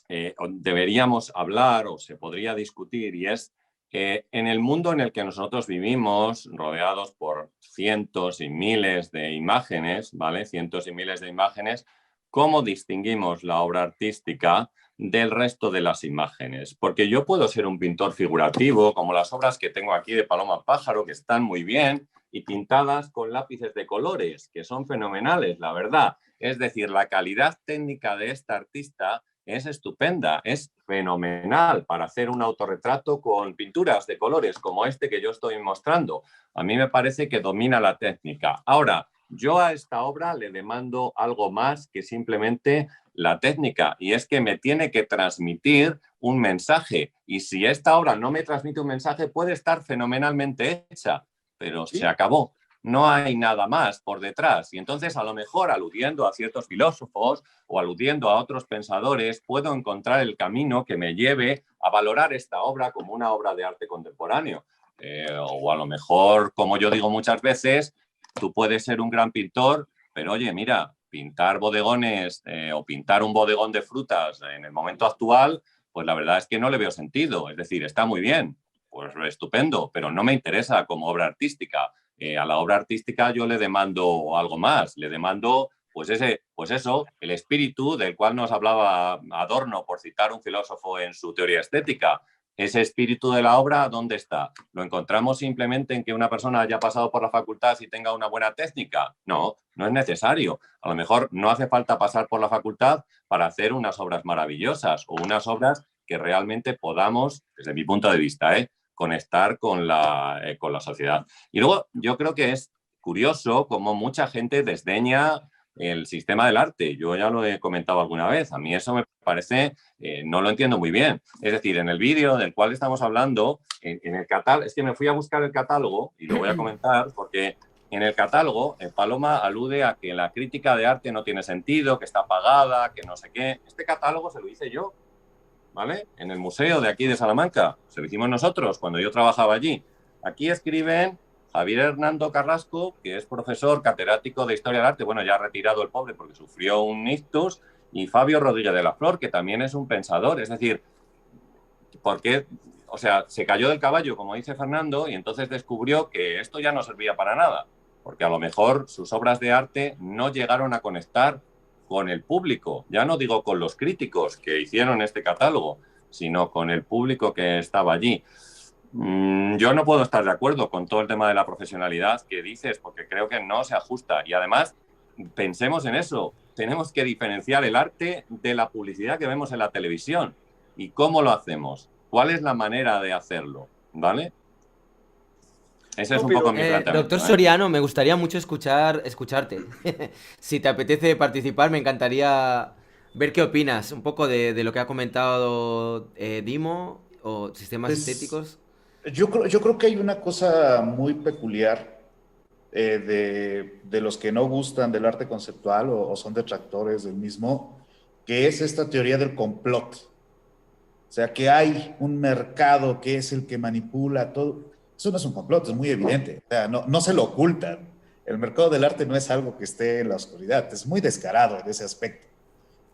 deberíamos hablar o se podría discutir, y es en el mundo en el que nosotros vivimos, rodeados por cientos y miles de imágenes, ¿vale? Cientos y miles de imágenes, ¿cómo distinguimos la obra artística del resto de las imágenes? Porque yo puedo ser un pintor figurativo, como las obras que tengo aquí de Paloma Pájaro, que están muy bien y pintadas con lápices de colores, que son fenomenales, la verdad. Es decir, la calidad técnica de esta artista es estupenda, es fenomenal para hacer un autorretrato con pinturas de colores como este que yo estoy mostrando. A mí me parece que domina la técnica. Ahora, yo a esta obra le demando algo más que simplemente la técnica, y es que me tiene que transmitir un mensaje. Y si esta obra no me transmite un mensaje, puede estar fenomenalmente hecha, pero se acabó. No hay nada más por detrás. Y entonces, a lo mejor, aludiendo a ciertos filósofos o aludiendo a otros pensadores, puedo encontrar el camino que me lleve a valorar esta obra como una obra de arte contemporáneo. O a lo mejor, como yo digo muchas veces, tú puedes ser un gran pintor, pero oye, mira, pintar bodegones o pintar un bodegón de frutas en el momento actual, pues la verdad es que no le veo sentido. Es decir, está muy bien, pues estupendo, pero no me interesa como obra artística. A la obra artística yo le demando algo más, le demando pues eso, el espíritu del cual nos hablaba Adorno, por citar un filósofo en su teoría estética. Ese espíritu de la obra, ¿dónde está? ¿Lo encontramos simplemente en que una persona haya pasado por la facultad y tenga una buena técnica? No, no es necesario. A lo mejor no hace falta pasar por la facultad para hacer unas obras maravillosas o unas obras que realmente podamos, desde mi punto de vista, conectar con la sociedad. Y luego yo creo que es curioso cómo mucha gente desdeña el sistema del arte. Yo ya lo he comentado alguna vez. A mí eso me parece, no lo entiendo muy bien. Es decir, en el vídeo del cual estamos hablando, en el catálogo, es que me fui a buscar el catálogo y lo voy a comentar porque en el catálogo Paloma alude a que la crítica de arte no tiene sentido, que está apagada, que no sé qué. Este catálogo se lo hice yo, ¿vale? En el museo de aquí de Salamanca. Se lo hicimos nosotros cuando yo trabajaba allí. Aquí escriben Javier Hernando Carrasco, que es profesor catedrático de Historia del Arte, bueno, ya retirado el pobre porque sufrió un ictus, y Fabio Rodríguez de la Flor, que también es un pensador. Es decir, ¿por qué? O sea, se cayó del caballo, como dice Fernando, y entonces descubrió que esto ya no servía para nada, porque a lo mejor sus obras de arte no llegaron a conectar con el público. Ya no digo con los críticos que hicieron este catálogo, sino con el público que estaba allí. Yo no puedo estar de acuerdo con todo el tema de la profesionalidad que dices, porque creo que no se ajusta. Y además, pensemos en eso. Tenemos que diferenciar el arte de la publicidad que vemos en la televisión. ¿Y cómo lo hacemos? ¿Cuál es la manera de hacerlo? ¿Vale? Ese es No, un poco pero, mi planteamiento. Doctor Soriano, me gustaría mucho escucharte. Si te apetece participar, me encantaría ver qué opinas un poco de lo que ha comentado Dimo o sistemas Pues estéticos. yo creo que hay una cosa muy peculiar de los que no gustan del arte conceptual o son detractores del mismo, que es esta teoría del complot. O sea, que hay un mercado que es el que manipula todo. Eso no es un complot, es muy evidente. O sea, no se lo ocultan. El mercado del arte no es algo que esté en la oscuridad, es muy descarado en ese aspecto.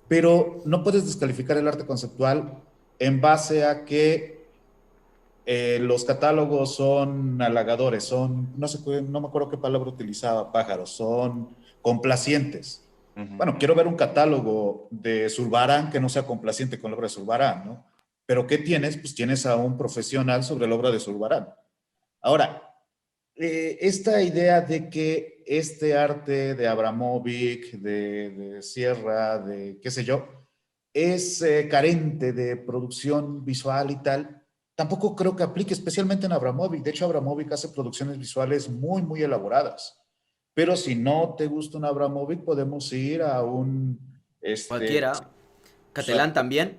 Pero no puedes descalificar el arte conceptual en base a que los catálogos son halagadores, no me acuerdo qué palabra utilizaba Pájaro, son complacientes. Ujú. Bueno, quiero ver un catálogo de Zurbarán que no sea complaciente con la obra de Zurbarán, ¿no? Pero ¿qué tienes? Pues tienes a un profesional sobre la obra de Zurbarán. Ahora, esta idea de que este arte de Abramovic, de Sierra, de qué sé yo, es carente de producción visual y tal, tampoco creo que aplique especialmente en Abramovic. De hecho, Abramovic hace producciones visuales muy, muy elaboradas. Pero si no te gusta un Abramovic, podemos ir a un, Cualquiera. pues, a, Catalán también,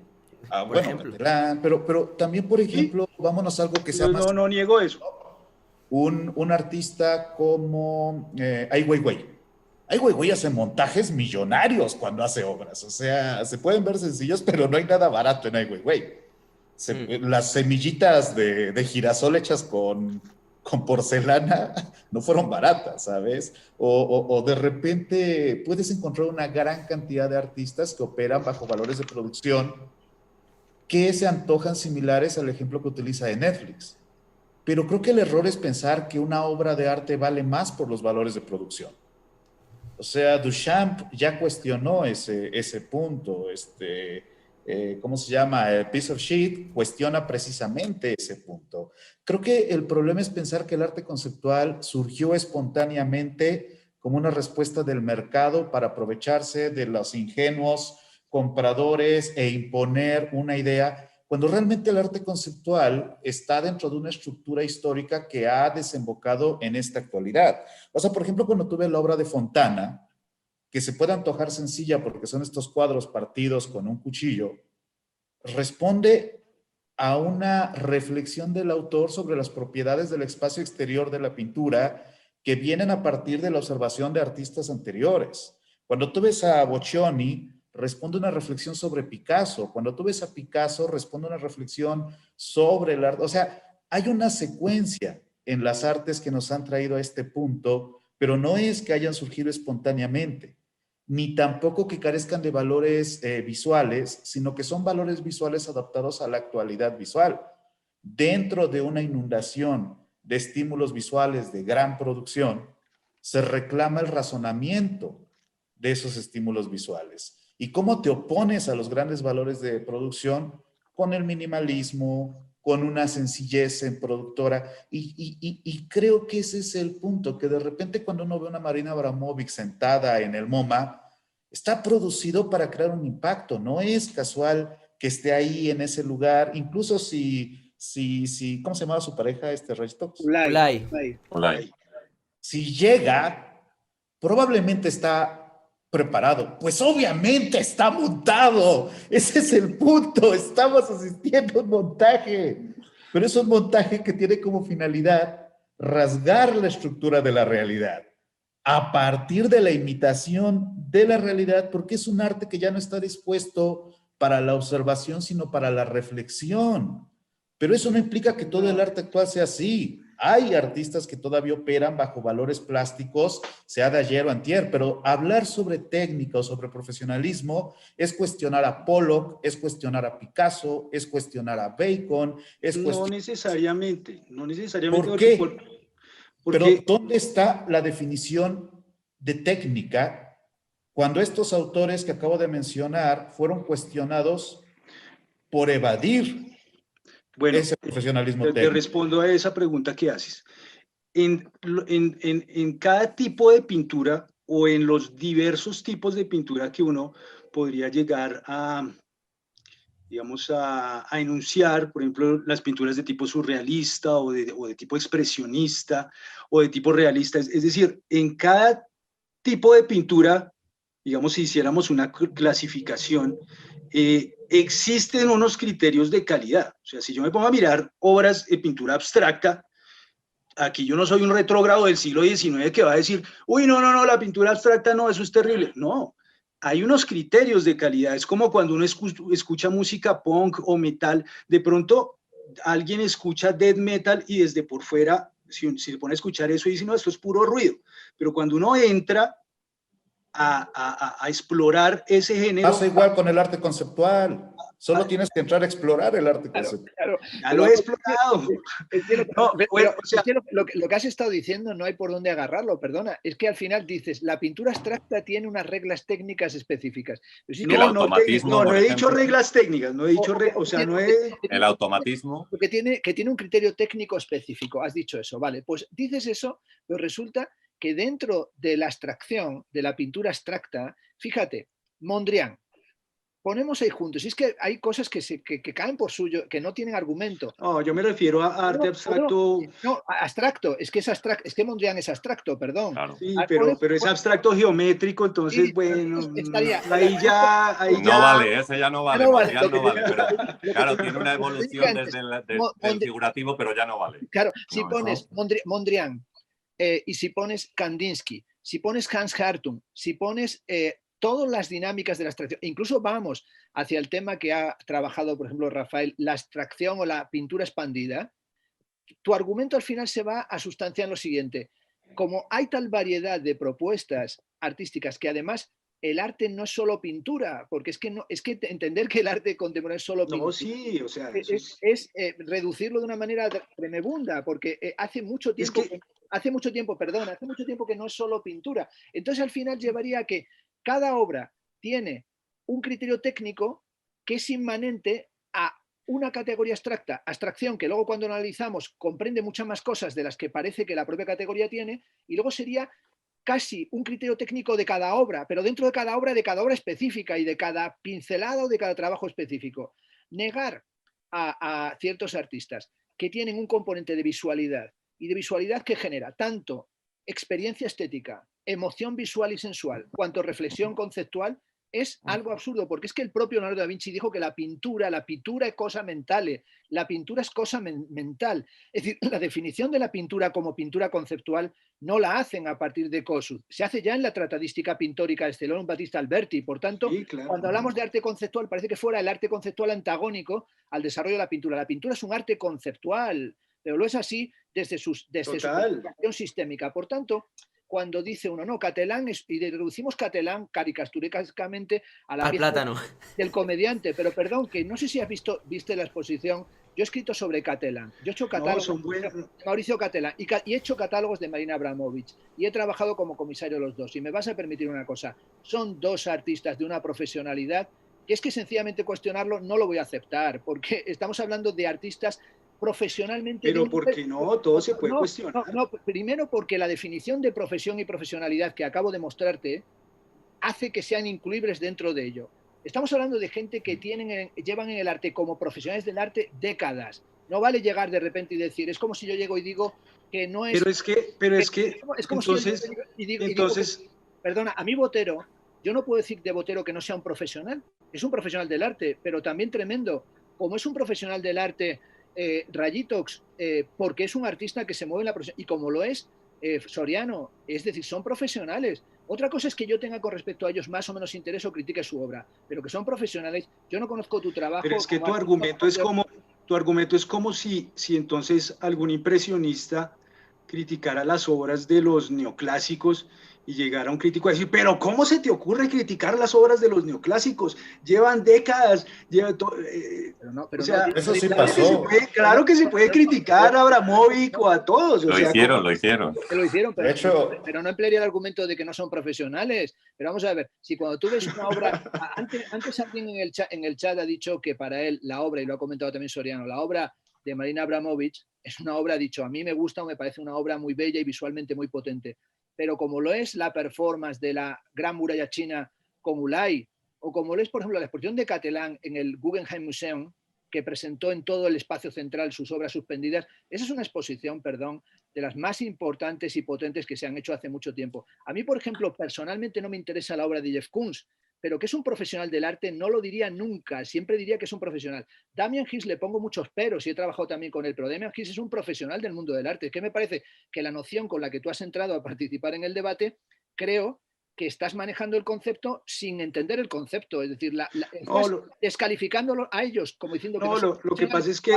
por bueno, ejemplo. Catalán, pero también, por sí, ejemplo, vámonos a algo que sea no, más... no niego eso. Un artista como Ai Weiwei. Ai Weiwei hace montajes millonarios cuando hace obras. O sea, se pueden ver sencillos, pero no hay nada barato en Ai Weiwei. Mm. Las semillitas de girasol hechas con porcelana no fueron baratas, ¿sabes? O de repente puedes encontrar una gran cantidad de artistas que operan bajo valores de producción que se antojan similares al ejemplo que utiliza de Netflix. Pero creo que el error es pensar que una obra de arte vale más por los valores de producción. O sea, Duchamp ya cuestionó ese punto. ¿Cómo se llama? El Piece of Shit cuestiona precisamente ese punto. Creo que el problema es pensar que el arte conceptual surgió espontáneamente como una respuesta del mercado para aprovecharse de los ingenuos compradores e imponer una idea, cuando realmente el arte conceptual está dentro de una estructura histórica que ha desembocado en esta actualidad. O sea, por ejemplo, cuando tuve la obra de Fontana, que se puede antojar sencilla porque son estos cuadros partidos con un cuchillo, responde a una reflexión del autor sobre las propiedades del espacio exterior de la pintura que vienen a partir de la observación de artistas anteriores. Cuando tú ves a Boccioni, responde una reflexión sobre Picasso. Cuando tú ves a Picasso, responde una reflexión sobre el arte. O sea, hay una secuencia en las artes que nos han traído a este punto, pero no es que hayan surgido espontáneamente, ni tampoco que carezcan de valores visuales, sino que son valores visuales adaptados a la actualidad visual. Dentro de una inundación de estímulos visuales de gran producción, se reclama el razonamiento de esos estímulos visuales. ¿Y cómo te opones a los grandes valores de producción? Con el minimalismo, con una sencillez en productora. Y creo que ese es el punto, que de repente cuando uno ve una Marina Abramovic sentada en el MoMA, está producido para crear un impacto. No es casual que esté ahí en ese lugar, incluso ¿cómo se llamaba su pareja, Restox? Ulay. Olay. Si llega, probablemente está preparado. Pues obviamente está montado. Ese es el punto. Estamos asistiendo a un montaje. Pero es un montaje que tiene como finalidad rasgar la estructura de la realidad a partir de la imitación de la realidad, porque es un arte que ya no está dispuesto para la observación, sino para la reflexión. Pero eso no implica que todo el arte actual sea así. Hay artistas que todavía operan bajo valores plásticos, sea de ayer o antier, pero hablar sobre técnica o sobre profesionalismo es cuestionar a Pollock, es cuestionar a Picasso, es cuestionar a Bacon, es No cuestionar... necesariamente, no necesariamente ¿Por porque, qué? Pero porque ¿dónde está la definición de técnica cuando estos autores que acabo de mencionar fueron cuestionados por evadir bueno, ese profesionalismo te técnico? respondo a esa pregunta que haces. En cada tipo de pintura o en los diversos tipos de pintura que uno podría llegar a digamos, a enunciar, por ejemplo, las pinturas de tipo surrealista o de tipo expresionista o de tipo realista. Es decir, en cada tipo de pintura, digamos, si hiciéramos una clasificación, existen unos criterios de calidad. O sea, si yo me pongo a mirar obras de pintura abstracta, aquí yo no soy un retrógrado del siglo XIX que va a decir, uy, no, la pintura abstracta no, eso es terrible. No, hay unos criterios de calidad. Es como cuando uno escucha música punk o metal, de pronto alguien escucha death metal y desde por fuera, si se pone a escuchar eso y dice, no, esto es puro ruido. Pero cuando uno entra a explorar ese género... Pasa igual con el arte conceptual. Solo tienes que entrar a explorar el arte conceptual. Claro. Ya lo he explorado. Lo que has estado diciendo no hay por dónde agarrarlo, perdona. Es que al final dices, la pintura abstracta tiene unas reglas técnicas específicas. No he dicho reglas técnicas, no he dicho el automatismo. Que tiene un criterio técnico específico. Has dicho eso, vale. Pues dices eso, pero resulta que dentro de la abstracción, de la pintura abstracta, fíjate, Mondrian, ponemos ahí juntos, y es que hay cosas que caen por suyo, que no tienen argumento. No, yo me refiero a arte abstracto. No, abstracto, es que Mondrian es abstracto, perdón. Claro. Sí, pero es abstracto geométrico, entonces, sí, ahí ya... No vale, ese ya no vale, Mondrian no vale, pero claro, tiene una evolución desde el figurativo, pero ya no vale. Claro, si pones Mondrian, y si pones Kandinsky, si pones Hans Hartung, si pones todas las dinámicas de la abstracción, incluso vamos hacia el tema que ha trabajado, por ejemplo, Rafael, la abstracción o la pintura expandida, tu argumento al final se va a sustanciar en lo siguiente. Como hay tal variedad de propuestas artísticas que además el arte no es solo pintura, porque es que entender que el arte contemporáneo es solo pintura. No, sí, o sea, es reducirlo de una manera tremebunda, porque hace mucho tiempo que no es solo pintura. Entonces al final llevaría a que cada obra tiene un criterio técnico que es inmanente a una categoría abstracta, abstracción que luego cuando analizamos comprende muchas más cosas de las que parece que la propia categoría tiene, y luego sería casi un criterio técnico de cada obra, pero dentro de cada obra específica y de cada pincelada o de cada trabajo específico. Negar a ciertos artistas que tienen un componente de visualidad y de visualidad que genera tanto experiencia estética, emoción visual y sensual, cuanto reflexión conceptual, es algo absurdo, porque es que el propio Leonardo da Vinci dijo que la pintura es cosa mental, la pintura es cosa mental. Es decir, la definición de la pintura como pintura conceptual no la hacen a partir de Kossuth, se hace ya en la Tratadística Pintórica de Stellone Battista Alberti. Por tanto, sí, claro, cuando hablamos de arte conceptual, parece que fuera el arte conceptual antagónico al desarrollo de la pintura. La pintura es un arte conceptual, pero lo es así desde su aplicación sistémica. Por tanto, cuando dice uno, no, Catalán, y reducimos Catalán caricaturescamente a la pieza plátano del comediante, pero perdón, que no sé si viste la exposición, yo he escrito sobre Catalán, yo he hecho catálogos de Mauricio Catalán y he hecho catálogos de Marina Abramovic y he trabajado como comisario los dos, y me vas a permitir una cosa, son dos artistas de una profesionalidad que es que sencillamente cuestionarlo no lo voy a aceptar, porque estamos hablando de artistas profesionalmente. Pero ¿por qué no? Todo se puede cuestionar. No, primero porque la definición de profesión y profesionalidad que acabo de mostrarte hace que sean incluibles dentro de ello. Estamos hablando de gente que llevan en el arte como profesionales del arte décadas. No vale llegar de repente y decir, es como si yo llego y digo que no es... Pero es que como entonces, si yo digo que, perdona, a mí Botero, yo no puedo decir de Botero que no sea un profesional. Es un profesional del arte, pero también tremendo. Como es un profesional del arte... Rayitox, porque es un artista que se mueve en la profesión, y como lo es Soriano, es decir, son profesionales. Otra cosa es que yo tenga con respecto a ellos más o menos interés o critique su obra, pero que son profesionales. Yo no conozco tu trabajo. Pero es que tu argumento es como si entonces algún impresionista criticara las obras de los neoclásicos y llegara un crítico a decir, pero ¿cómo se te ocurre criticar las obras de los neoclásicos? Llevan décadas, eso sí pasó. Claro que se puede criticar a Abramovic o a todos. Lo hicieron. Pero no emplearía el argumento de que no son profesionales. Pero vamos a ver, si cuando tú ves una obra, antes alguien en el chat ha dicho que para él la obra, y lo ha comentado también Soriano, la obra de Marina Abramovic es una obra, dicho, a mí me gusta o me parece una obra muy bella y visualmente muy potente. Pero como lo es la performance de la Gran Muralla China con Ulay o como es, por ejemplo, la exposición de Catalán en el Guggenheim Museum, que presentó en todo el espacio central sus obras suspendidas. Esa es una exposición, perdón, de las más importantes y potentes que se han hecho hace mucho tiempo. A mí, por ejemplo, personalmente no me interesa la obra de Jeff Koons, pero que es un profesional del arte no lo diría nunca, siempre diría que es un profesional. Damien Hirst le pongo muchos peros y he trabajado también con él, pero Damien Hirst es un profesional del mundo del arte. Es que me parece que la noción con la que tú has entrado a participar en el debate, creo que estás manejando el concepto sin entender el concepto, es decir, estás descalificándolo a ellos como diciendo que no, lo que pasa es que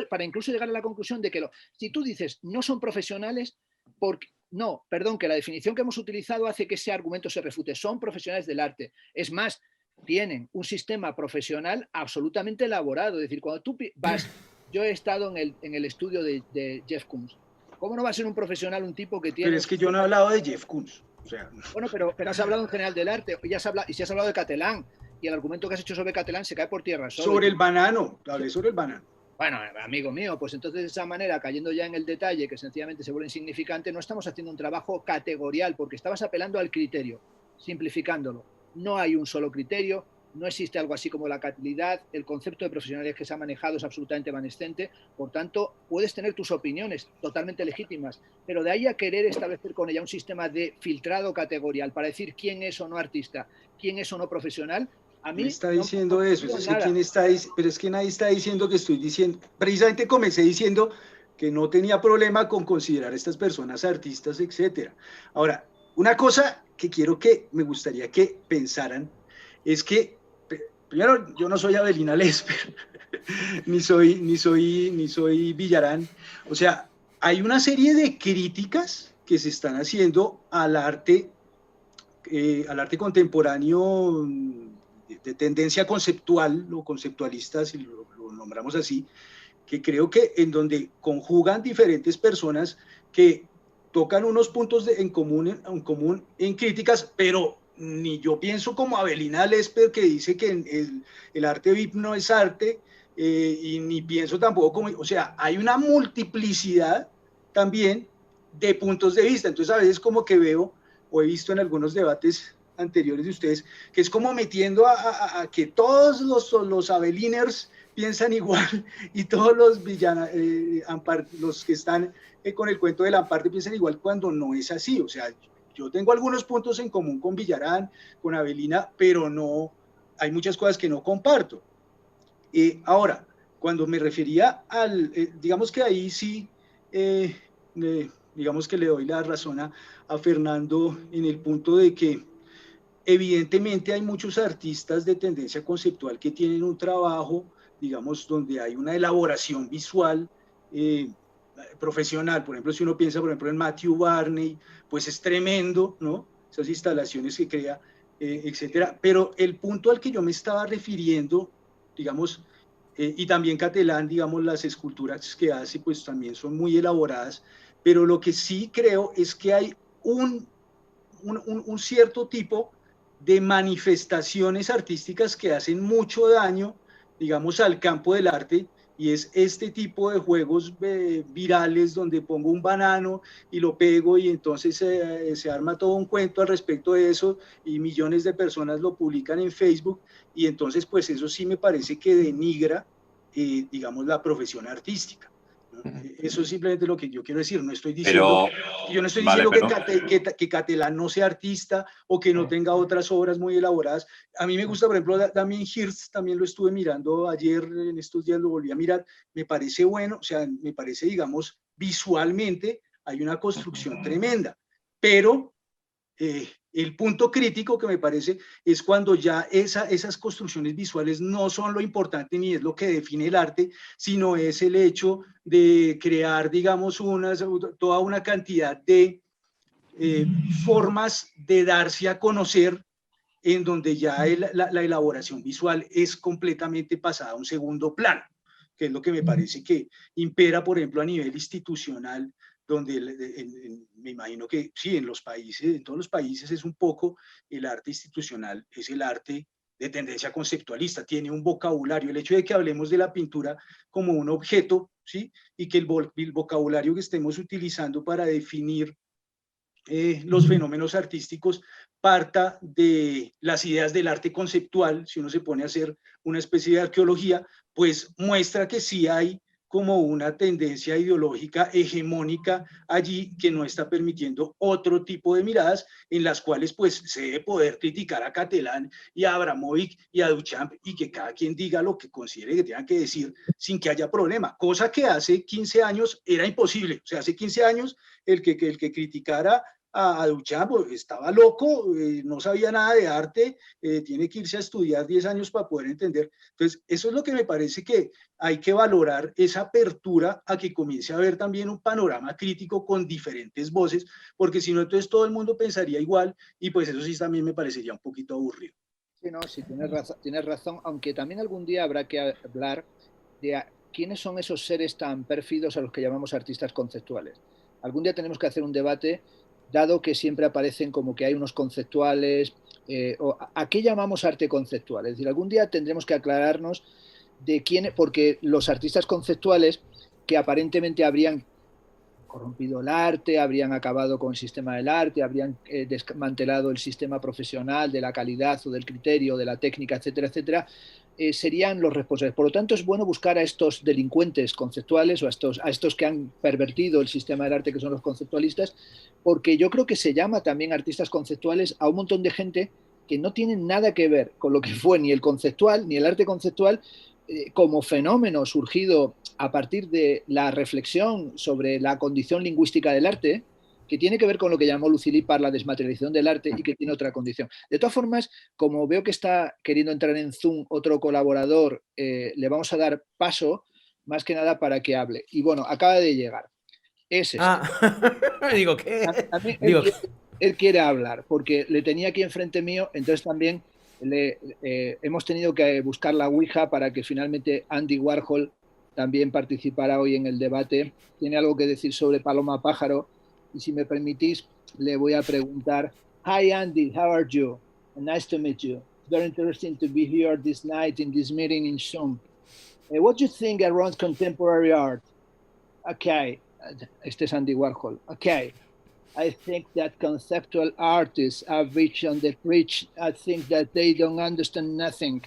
para incluso llegar a la conclusión de que si tú dices no son profesionales, porque no, perdón, que la definición que hemos utilizado hace que ese argumento se refute, son profesionales del arte. Es más, tienen un sistema profesional absolutamente elaborado, es decir, cuando tú vas, yo he estado en el estudio de Jeff Koons. ¿Cómo no va a ser un profesional un tipo que tiene... Pero es que yo no he hablado de Jeff Koons. O sea, bueno, pero has hablado en general del arte y si has hablado de Catalán y el argumento que has hecho sobre Catalán se cae por tierra solo. Sobre el banano, hablé sobre el banano. Bueno, amigo mío, pues entonces de esa manera, cayendo ya en el detalle que sencillamente se vuelve insignificante, no estamos haciendo un trabajo categorial porque estabas apelando al criterio, simplificándolo. No hay un solo criterio, no existe algo así como la calidad, el concepto de profesionalidad que se ha manejado es absolutamente evanescente, por tanto, puedes tener tus opiniones totalmente legítimas, pero de ahí a querer establecer con ella un sistema de filtrado categorial para decir quién es o no artista, quién es o no profesional, a mí... ¿Quién está diciendo eso? Pero es que nadie está diciendo que estoy diciendo... Precisamente comencé diciendo que no tenía problema con considerar a estas personas artistas, etcétera. Ahora, una cosa que me gustaría que pensaran es que primero, yo no soy Avelina Lesper, ni soy Villarán. O sea, hay una serie de críticas que se están haciendo al arte contemporáneo de tendencia conceptual, o conceptualista, si lo nombramos así, que creo que en donde conjugan diferentes personas que tocan unos puntos en común en críticas, pero ni yo pienso como Avelina Lesper, que dice que el arte VIP no es arte, y ni pienso tampoco como, o sea, hay una multiplicidad también de puntos de vista. Entonces a veces como que veo, o he visto en algunos debates anteriores de ustedes, que es como metiendo a que todos los Abeliners piensan igual y todos los los que están con el cuento del Amparte piensan igual, cuando no es así. O sea, yo tengo algunos puntos en común con Villarán, con Avelina, pero no, hay muchas cosas que no comparto. Ahora, cuando me refería digamos que ahí sí, digamos que le doy la razón a Fernando en el punto de que evidentemente hay muchos artistas de tendencia conceptual que tienen un trabajo, digamos, donde hay una elaboración visual profesional. Por ejemplo, si uno piensa, por ejemplo, en Matthew Barney, pues es tremendo, ¿no? Esas instalaciones que crea, etcétera. Pero el punto al que yo me estaba refiriendo, digamos, y también Catalán, digamos, las esculturas que hace, pues también son muy elaboradas, pero lo que sí creo es que hay un cierto tipo de manifestaciones artísticas que hacen mucho daño, digamos, al campo del arte, y es este tipo de juegos virales donde pongo un banano y lo pego y entonces se arma todo un cuento al respecto de eso y millones de personas lo publican en Facebook, y entonces pues eso sí me parece que denigra, digamos, la profesión artística. Eso es simplemente lo que yo quiero decir. No estoy diciendo, yo no estoy diciendo que Catalán no sea artista o que no tenga otras obras muy elaboradas. A mí me gusta, por ejemplo, Damien Hirst, también lo estuve mirando ayer, en estos días lo volví a mirar. Me parece bueno, o sea, me parece, digamos, visualmente hay una construcción tremenda, pero el punto crítico que me parece es cuando ya esas construcciones visuales no son lo importante ni es lo que define el arte, sino es el hecho de crear, digamos, toda una cantidad de formas de darse a conocer, en donde ya la elaboración visual es completamente pasada a un segundo plano, que es lo que me parece que impera, por ejemplo, a nivel institucional, donde me imagino que sí, en todos los países es un poco el arte institucional, es el arte de tendencia conceptualista, tiene un vocabulario. El hecho de que hablemos de la pintura como un objeto, ¿sí? Y que el vocabulario que estemos utilizando para definir los fenómenos artísticos parta de las ideas del arte conceptual. Si uno se pone a hacer una especie de arqueología, pues muestra que sí hay como una tendencia ideológica hegemónica allí que no está permitiendo otro tipo de miradas en las cuales pues se debe poder criticar a Catalán y a Abramovic y a Duchamp y que cada quien diga lo que considere que tengan que decir sin que haya problema, cosa que hace 15 años era imposible. O sea, hace 15 años el que criticara a Duchamp estaba loco, no sabía nada de arte, tiene que irse a estudiar 10 años para poder entender. Entonces, eso es lo que me parece que hay que valorar, esa apertura a que comience a haber también un panorama crítico con diferentes voces, porque si no, entonces todo el mundo pensaría igual y pues eso sí también me parecería un poquito aburrido. Sí, no, sí, tienes razón, aunque también algún día habrá que hablar de quiénes son esos seres tan pérfidos a los que llamamos artistas conceptuales. Algún día tenemos que hacer un debate, dado que siempre aparecen como que hay unos conceptuales, ¿a qué llamamos arte conceptual? Es decir, algún día tendremos que aclararnos de quién, porque los artistas conceptuales que aparentemente habrían corrompido el arte, habrían acabado con el sistema del arte, habrían desmantelado el sistema profesional de la calidad o del criterio, de la técnica, etcétera, etcétera, serían los responsables. Por lo tanto, es bueno buscar a estos delincuentes conceptuales o a estos que han pervertido el sistema del arte, que son los conceptualistas, porque yo creo que se llama también artistas conceptuales a un montón de gente que no tienen nada que ver con lo que fue ni el conceptual ni el arte conceptual como fenómeno surgido a partir de la reflexión sobre la condición lingüística del arte, que tiene que ver con lo que llamó Lucy Lippard la desmaterialización del arte y que tiene otra condición. De todas formas, como veo que está queriendo entrar en Zoom otro colaborador, le vamos a dar paso, más que nada para que hable. Y bueno, acaba de llegar. Es este. Digo, ¿qué? Él quiere hablar, porque le tenía aquí enfrente mío, entonces también hemos tenido que buscar la Ouija para que finalmente Andy Warhol también participara hoy en el debate. Tiene algo que decir sobre Paloma Pájaro, y si me permitís, le voy a preguntar. Hi Andy, how are you? Nice to meet you. Very interesting to be here this night in this meeting in Zoom. What do you think around contemporary art? Okay, este es Andy Warhol. Okay, I think that conceptual artists are rich on the rich. I think that they don't understand nothing.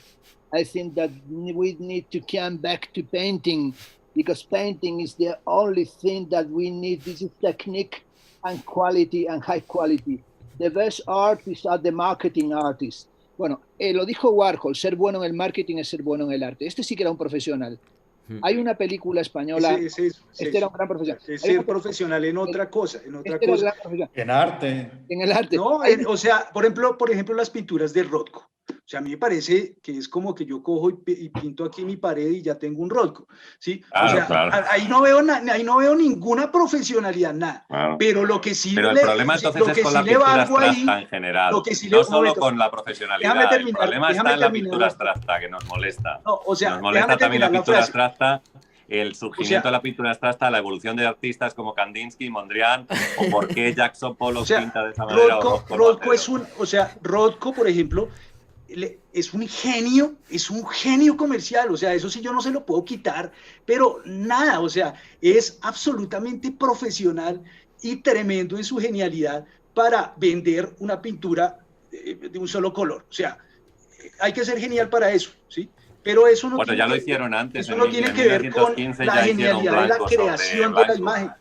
I think that we need to come back to painting, because painting is the only thing that we need. This is technique and quality and high quality. The best artists are the marketing artists. Bueno, lo dijo Warhol, ser bueno en el marketing es ser bueno en el arte. Este sí que era un profesional. Hay una película española, este era un gran profesional. Es ser profesional en otra cosa, en otra cosa. En arte. En el arte. No, o sea, por ejemplo, las pinturas de Rothko. O sea, a mí me parece que es como que yo cojo y pinto aquí mi pared y ya tengo un Rothko, ¿sí? Claro, o sea, claro. ahí no veo ninguna profesionalidad, nada. Claro. Pero lo que sí el problema entonces es con la pintura abstracta en general, no solo con la profesionalidad. El problema está en la pintura abstracta, que nos molesta. No, o sea, nos molesta también la pintura abstracta, el surgimiento de la pintura abstracta, la evolución de artistas como Kandinsky, Mondrian, o por qué Jackson Pollock pinta de esa manera. Rothko, por ejemplo, es un genio comercial, o sea, eso sí yo no se lo puedo quitar, pero nada, o sea, es absolutamente profesional y tremendo en su genialidad para vender una pintura de un solo color, o sea, hay que ser genial para eso, ¿sí? Pero eso no ya lo hicieron antes. Eso no tiene que ver con la genialidad de la creación de la imagen,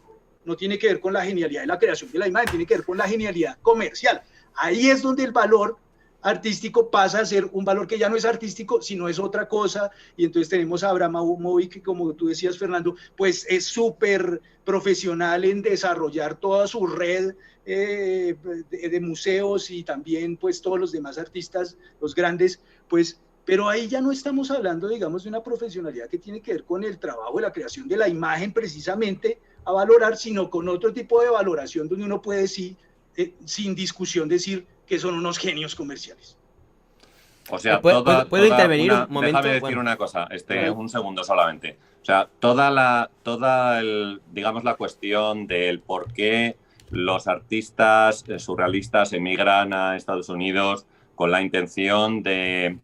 no tiene que ver con la genialidad de la creación de la imagen, tiene que ver con la genialidad comercial. Ahí es donde el valor artístico pasa a ser un valor que ya no es artístico, sino es otra cosa, y entonces tenemos a Abramovic, que como tú decías, Fernando, pues es súper profesional en desarrollar toda su red de museos y también pues todos los demás artistas, los grandes, pues, pero ahí ya no estamos hablando, digamos, de una profesionalidad que tiene que ver con el trabajo de la creación de la imagen precisamente a valorar, sino con otro tipo de valoración donde uno puede sí, sin discusión decir que son unos genios comerciales. O sea, ¿puedo intervenir un momento? Déjame decir una cosa, un segundo solamente. O sea, digamos, la cuestión del por qué los artistas surrealistas emigran a Estados Unidos con la intención de,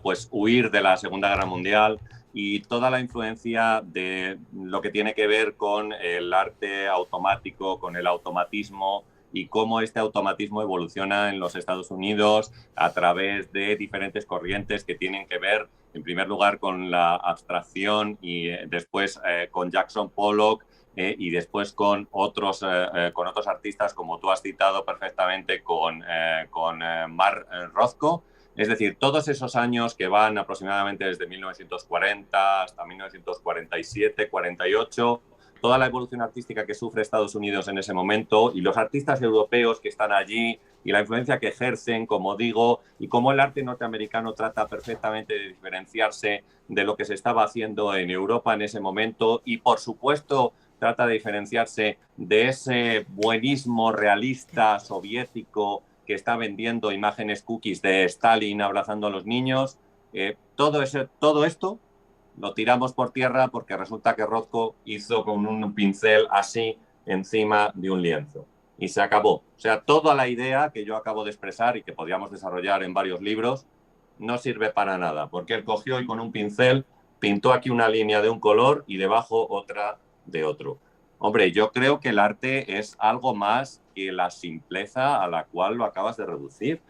pues huir de la Segunda Guerra Mundial, y toda la influencia de lo que tiene que ver con el arte automático, con el automatismo y cómo este automatismo evoluciona en los Estados Unidos a través de diferentes corrientes que tienen que ver, en primer lugar, con la abstracción y después con Jackson Pollock y después con otros artistas, como tú has citado perfectamente, con Mark Rothko. Es decir, todos esos años que van aproximadamente desde 1940 hasta 1947, 48, toda la evolución artística que sufre Estados Unidos en ese momento y los artistas europeos que están allí y la influencia que ejercen, como digo, y cómo el arte norteamericano trata perfectamente de diferenciarse de lo que se estaba haciendo en Europa en ese momento y, por supuesto, trata de diferenciarse de ese buenismo realista soviético que está vendiendo imágenes cookies de Stalin abrazando a los niños. Todo esto lo tiramos por tierra porque resulta que Rothko hizo con un pincel así encima de un lienzo. Y se acabó. O sea, toda la idea que yo acabo de expresar y que podríamos desarrollar en varios libros no sirve para nada, porque él cogió y con un pincel pintó aquí una línea de un color y debajo otra de otro. Hombre, yo creo que el arte es algo más que la simpleza a la cual lo acabas de reducir.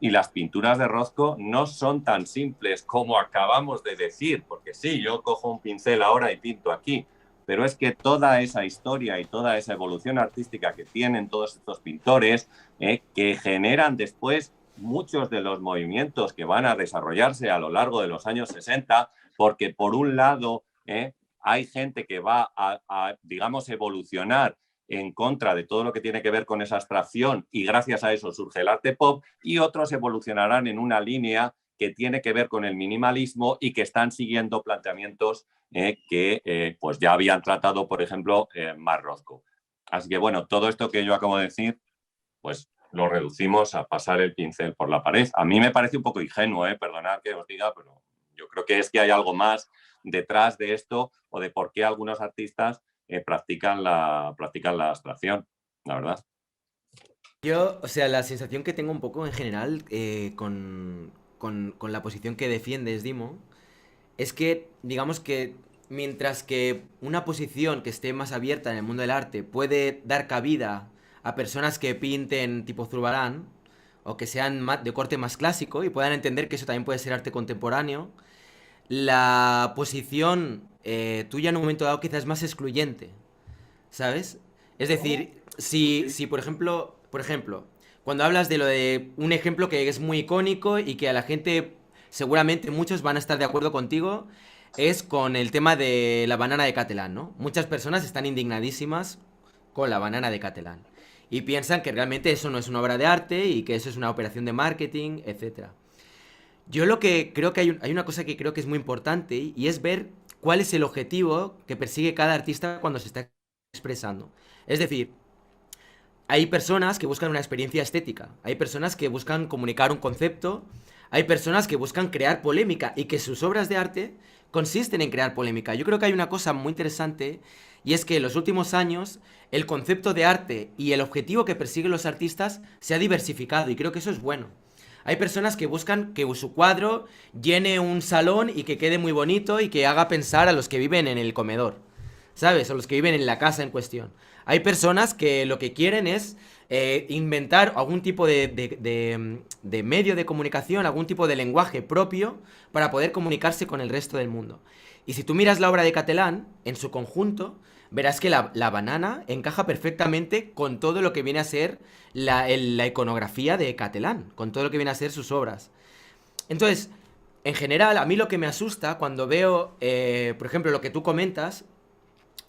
Y las pinturas de Rothko no son tan simples como acabamos de decir, porque sí, yo cojo un pincel ahora y pinto aquí, pero es que toda esa historia y toda esa evolución artística que tienen todos estos pintores, que generan después muchos de los movimientos que van a desarrollarse a lo largo de los años 60, porque por un lado hay gente que va a, digamos, evolucionar en contra de todo lo que tiene que ver con esa abstracción y gracias a eso surge el arte pop, y otros evolucionarán en una línea que tiene que ver con el minimalismo y que están siguiendo planteamientos que pues ya habían tratado, por ejemplo, Mark Rothko. Así que bueno, todo esto que yo acabo de decir, pues lo reducimos a pasar el pincel por la pared. A mí me parece un poco ingenuo, perdonad que os diga, pero yo creo que es que hay algo más detrás de esto o de por qué algunos artistas practican la abstracción, la verdad. Yo, o sea, la sensación que tengo un poco en general con la posición que defiendes, Dimo, es que, digamos que mientras que una posición que esté más abierta en el mundo del arte puede dar cabida a personas que pinten tipo Zurbarán o que sean de corte más clásico y puedan entender que eso también puede ser arte contemporáneo, la posición tuya en un momento dado quizás es más excluyente, ¿sabes? Es decir, si por ejemplo, cuando hablas de lo de un ejemplo que es muy icónico y que a la gente, seguramente muchos van a estar de acuerdo contigo, es con el tema de la banana de Catalán, ¿no? Muchas personas están indignadísimas con la banana de Catalán y piensan que realmente eso no es una obra de arte y que eso es una operación de marketing, etcétera. Yo lo que creo que hay una cosa que creo que es muy importante y es ver cuál es el objetivo que persigue cada artista cuando se está expresando. Es decir, hay personas que buscan una experiencia estética, hay personas que buscan comunicar un concepto, hay personas que buscan crear polémica y que sus obras de arte consisten en crear polémica. Yo creo que hay una cosa muy interesante y es que en los últimos años el concepto de arte y el objetivo que persiguen los artistas se ha diversificado y creo que eso es bueno. Hay personas que buscan que su cuadro llene un salón y que quede muy bonito y que haga pensar a los que viven en el comedor, ¿sabes? O los que viven en la casa en cuestión. Hay personas que lo que quieren es inventar algún tipo de medio de comunicación, algún tipo de lenguaje propio para poder comunicarse con el resto del mundo. Y si tú miras la obra de Catalán, en su conjunto, verás que la banana encaja perfectamente con todo lo que viene a ser la iconografía de Catalán, con todo lo que viene a ser sus obras. Entonces, en general, a mí lo que me asusta cuando veo, por ejemplo, lo que tú comentas,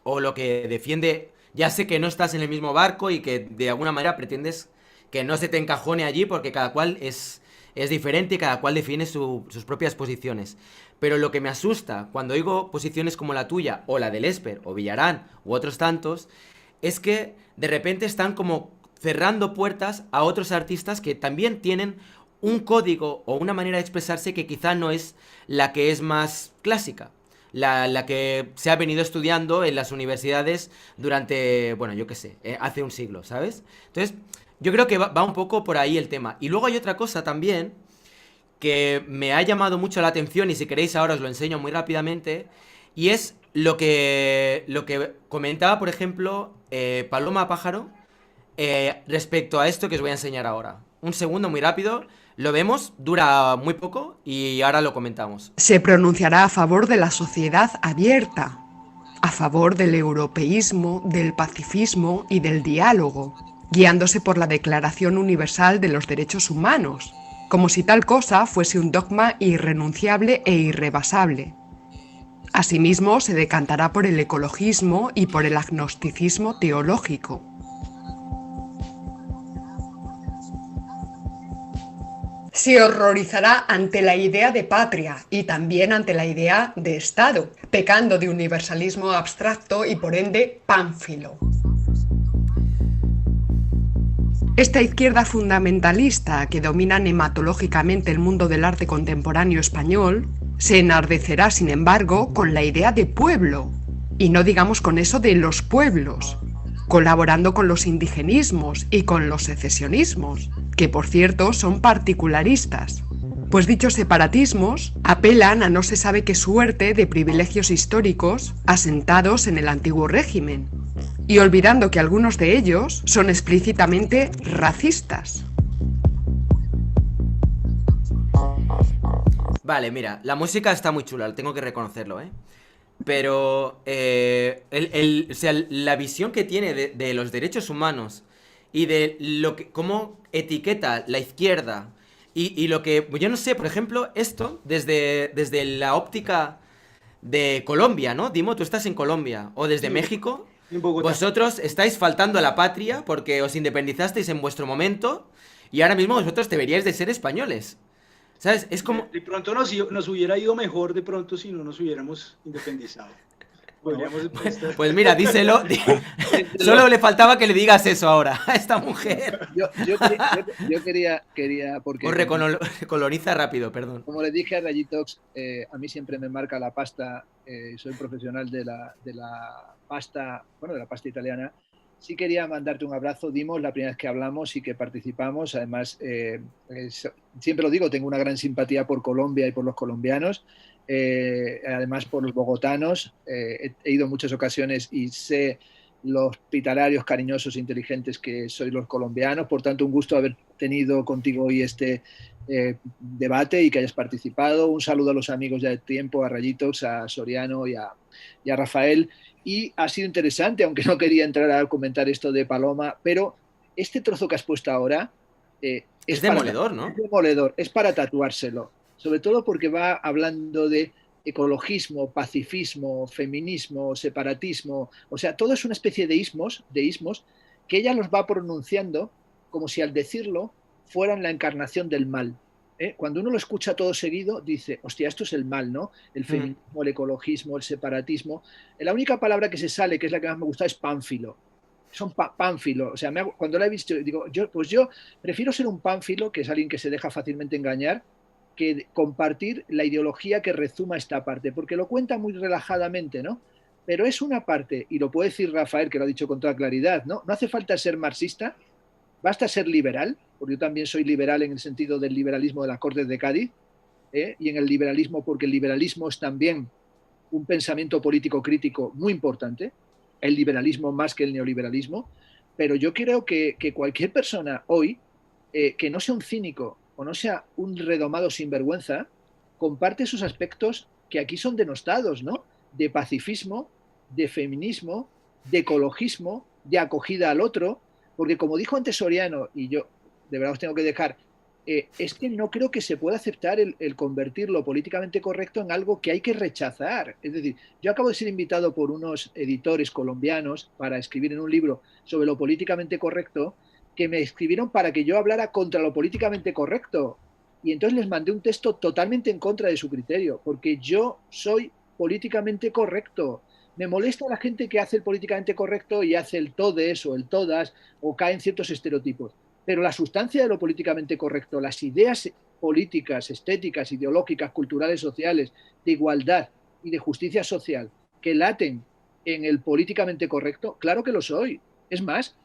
o lo que defiende, ya sé que no estás en el mismo barco y que de alguna manera pretendes que no se te encajone allí porque cada cual es diferente y cada cual define sus propias posiciones. Pero lo que me asusta cuando oigo posiciones como la tuya, o la del Esper, o Villarán, u otros tantos, es que de repente están como cerrando puertas a otros artistas que también tienen un código o una manera de expresarse que quizá no es la que es más clásica. La que se ha venido estudiando en las universidades durante, bueno, yo qué sé, hace un siglo, ¿sabes? Entonces, yo creo que va un poco por ahí el tema. Y luego hay otra cosa también, que me ha llamado mucho la atención y si queréis ahora os lo enseño muy rápidamente, y es lo que comentaba, por ejemplo, Paloma Pájaro respecto a esto que os voy a enseñar ahora. Un segundo, muy rápido. Lo vemos, dura muy poco y ahora lo comentamos. Se pronunciará a favor de la sociedad abierta, a favor del europeísmo, del pacifismo y del diálogo, guiándose por la Declaración Universal de los Derechos Humanos, como si tal cosa fuese un dogma irrenunciable e irrebasable. Asimismo, se decantará por el ecologismo y por el agnosticismo teológico. Se horrorizará ante la idea de patria y también ante la idea de Estado, pecando de universalismo abstracto y por ende pánfilo. Esta izquierda fundamentalista que domina nematológicamente el mundo del arte contemporáneo español se enardecerá, sin embargo, con la idea de pueblo, y no digamos con eso de los pueblos, colaborando con los indigenismos y con los secesionismos, que por cierto son particularistas, pues dichos separatismos apelan a no se sabe qué suerte de privilegios históricos asentados en el antiguo régimen, y olvidando que algunos de ellos son explícitamente racistas. Vale, mira, la música está muy chula, tengo que reconocerlo, ¿eh? Pero o sea, la visión que tiene de los derechos humanos y de lo que cómo etiqueta la izquierda y lo que, yo no sé, por ejemplo, esto desde la óptica de Colombia, ¿no? Dimo, tú estás en Colombia, o desde Sí, México, en Bogotá. vosotros estáis faltando a la patria porque os independizasteis en vuestro momento y ahora mismo vosotros deberíais de ser españoles. ¿Sabes? Es como... De pronto nos hubiera ido mejor de pronto si no nos hubiéramos independizado. Podríamos estar... Pues mira, díselo. Solo le faltaba que le digas eso ahora a esta mujer. Yo quería porque Os recoloniza rápido, perdón. como le dije a Rayitox, a mí siempre me marca la pasta, soy profesional de la pasta, bueno, de la pasta italiana. Sí quería mandarte un abrazo, Dimos, la primera vez que hablamos y que participamos. Además, siempre lo digo, tengo una gran simpatía por Colombia y por los colombianos, además por los bogotanos. He ido en muchas ocasiones y sé los hospitalarios, cariñosos, inteligentes que sois los colombianos. Por tanto, un gusto haber tenido contigo hoy este debate y que hayas participado. Un saludo a los amigos ya de tiempo, a Rayitos, a Soriano y a Rafael. Y ha sido interesante, aunque no quería entrar a comentar esto de Paloma, pero este trozo que has puesto ahora es demoledor, ¿no? Es demoledor, es para tatuárselo, sobre todo porque va hablando de ecologismo, pacifismo, feminismo, separatismo, o sea, todo es una especie de ismos que ella los va pronunciando como si al decirlo fueran la encarnación del mal. Cuando uno lo escucha todo seguido, dice, hostia, esto es el mal, ¿no? El feminismo, el ecologismo, el separatismo. La única palabra que se sale, que es la que más me gusta, es pánfilo. Son pánfilo. O sea, cuando la he visto, digo, yo prefiero ser un pánfilo, que es alguien que se deja fácilmente engañar, que compartir la ideología que rezuma esta parte, porque lo cuenta muy relajadamente, ¿no? Pero es una parte, y lo puede decir Rafael, que lo ha dicho con toda claridad, ¿no? No hace falta ser marxista, basta ser liberal, porque yo también soy liberal en el sentido del liberalismo de las Cortes de Cádiz, y en el liberalismo, porque el liberalismo es también un pensamiento político crítico muy importante, el liberalismo más que el neoliberalismo, pero yo creo que cualquier persona hoy, que no sea un cínico o no sea un redomado sinvergüenza, comparte esos aspectos que aquí son denostados, ¿no? De pacifismo, de feminismo, de ecologismo, de acogida al otro, porque como dijo antes Soriano, y yo de verdad os tengo que dejar, es que no creo que se pueda aceptar el convertir lo políticamente correcto en algo que hay que rechazar. Es decir, yo acabo de ser invitado por unos editores colombianos para escribir en un libro sobre lo políticamente correcto, que me escribieron para que yo hablara contra lo políticamente correcto. Y entonces les mandé un texto totalmente en contra de su criterio, porque yo soy políticamente correcto. Me molesta la gente que hace el políticamente correcto y hace el todes o el todas o cae en ciertos estereotipos. Pero la sustancia de lo políticamente correcto, las ideas políticas, estéticas, ideológicas, culturales, sociales, de igualdad y de justicia social que laten en el políticamente correcto, claro que lo soy. Es más,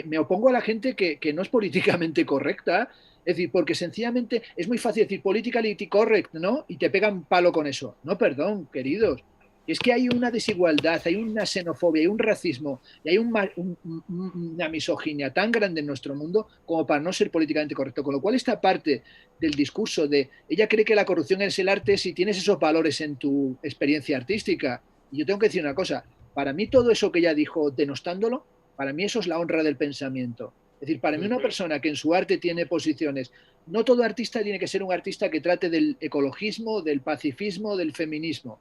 me opongo a la gente que no es políticamente correcta, Es decir, porque sencillamente es muy fácil decir politically correct, ¿no? Y te pegan palo con eso. No, perdón, queridos. Es que hay una desigualdad, hay una xenofobia, hay un racismo y hay una misoginia tan grande en nuestro mundo como para no ser políticamente correcto. Con lo cual, esta parte del discurso de ella cree que la corrupción es el arte si tienes esos valores en tu experiencia artística. Y yo tengo que decir una cosa, para mí todo eso que ella dijo denostándolo, para mí eso es la honra del pensamiento. Es decir, para mí una persona que en su arte tiene posiciones, no todo artista tiene que ser un artista que trate del ecologismo, del pacifismo, del feminismo.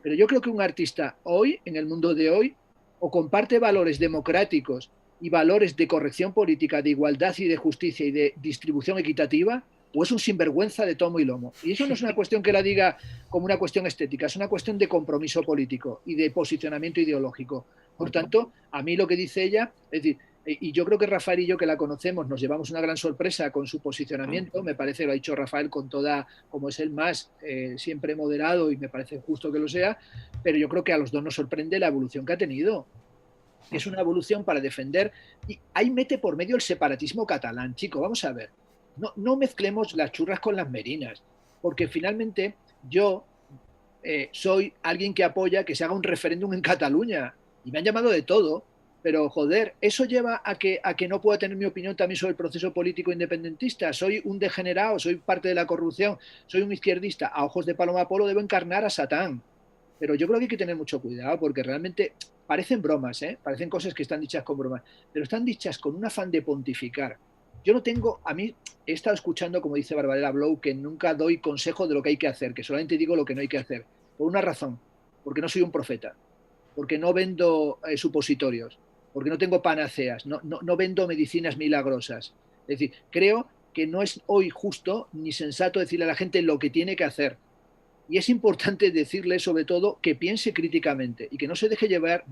Pero yo creo que un artista hoy, en el mundo de hoy, o comparte valores democráticos y valores de corrección política, de igualdad y de justicia y de distribución equitativa, o es un sinvergüenza de tomo y lomo. Y eso no es una cuestión que la diga como una cuestión estética, es una cuestión de compromiso político y de posicionamiento ideológico. Por tanto, a mí lo que dice ella, es decir, y yo creo que Rafael y yo, que la conocemos, nos llevamos una gran sorpresa con su posicionamiento. Me parece que lo ha dicho Rafael con toda, como es el más, siempre moderado, y me parece justo que lo sea, pero yo creo que a los dos nos sorprende la evolución que ha tenido. Es una evolución para defender, y ahí mete por medio el separatismo catalán. Chico, vamos a ver, no mezclemos las churras con las merinas, porque finalmente yo soy alguien que apoya que se haga un referéndum en Cataluña, y me han llamado de todo. Pero, joder, eso lleva a que no pueda tener mi opinión también sobre el proceso político independentista. Soy un degenerado, soy parte de la corrupción, soy un izquierdista. A ojos de Paloma Polo debo encarnar a Satán. Pero yo creo que hay que tener mucho cuidado porque realmente parecen bromas, ¿eh? Parecen cosas que están dichas con bromas, pero están dichas con un afán de pontificar. Yo no tengo, a mí he estado escuchando, como dice Barbadera Blow, que nunca doy consejo de lo que hay que hacer, que solamente digo lo que no hay que hacer. Por una razón, porque no soy un profeta, porque no vendo supositorios, porque no tengo panaceas, no vendo medicinas milagrosas. Es decir, creo que no es hoy justo ni sensato decirle a la gente lo que tiene que hacer. Y es importante decirle, sobre todo, que piense críticamente y que no se deje llevar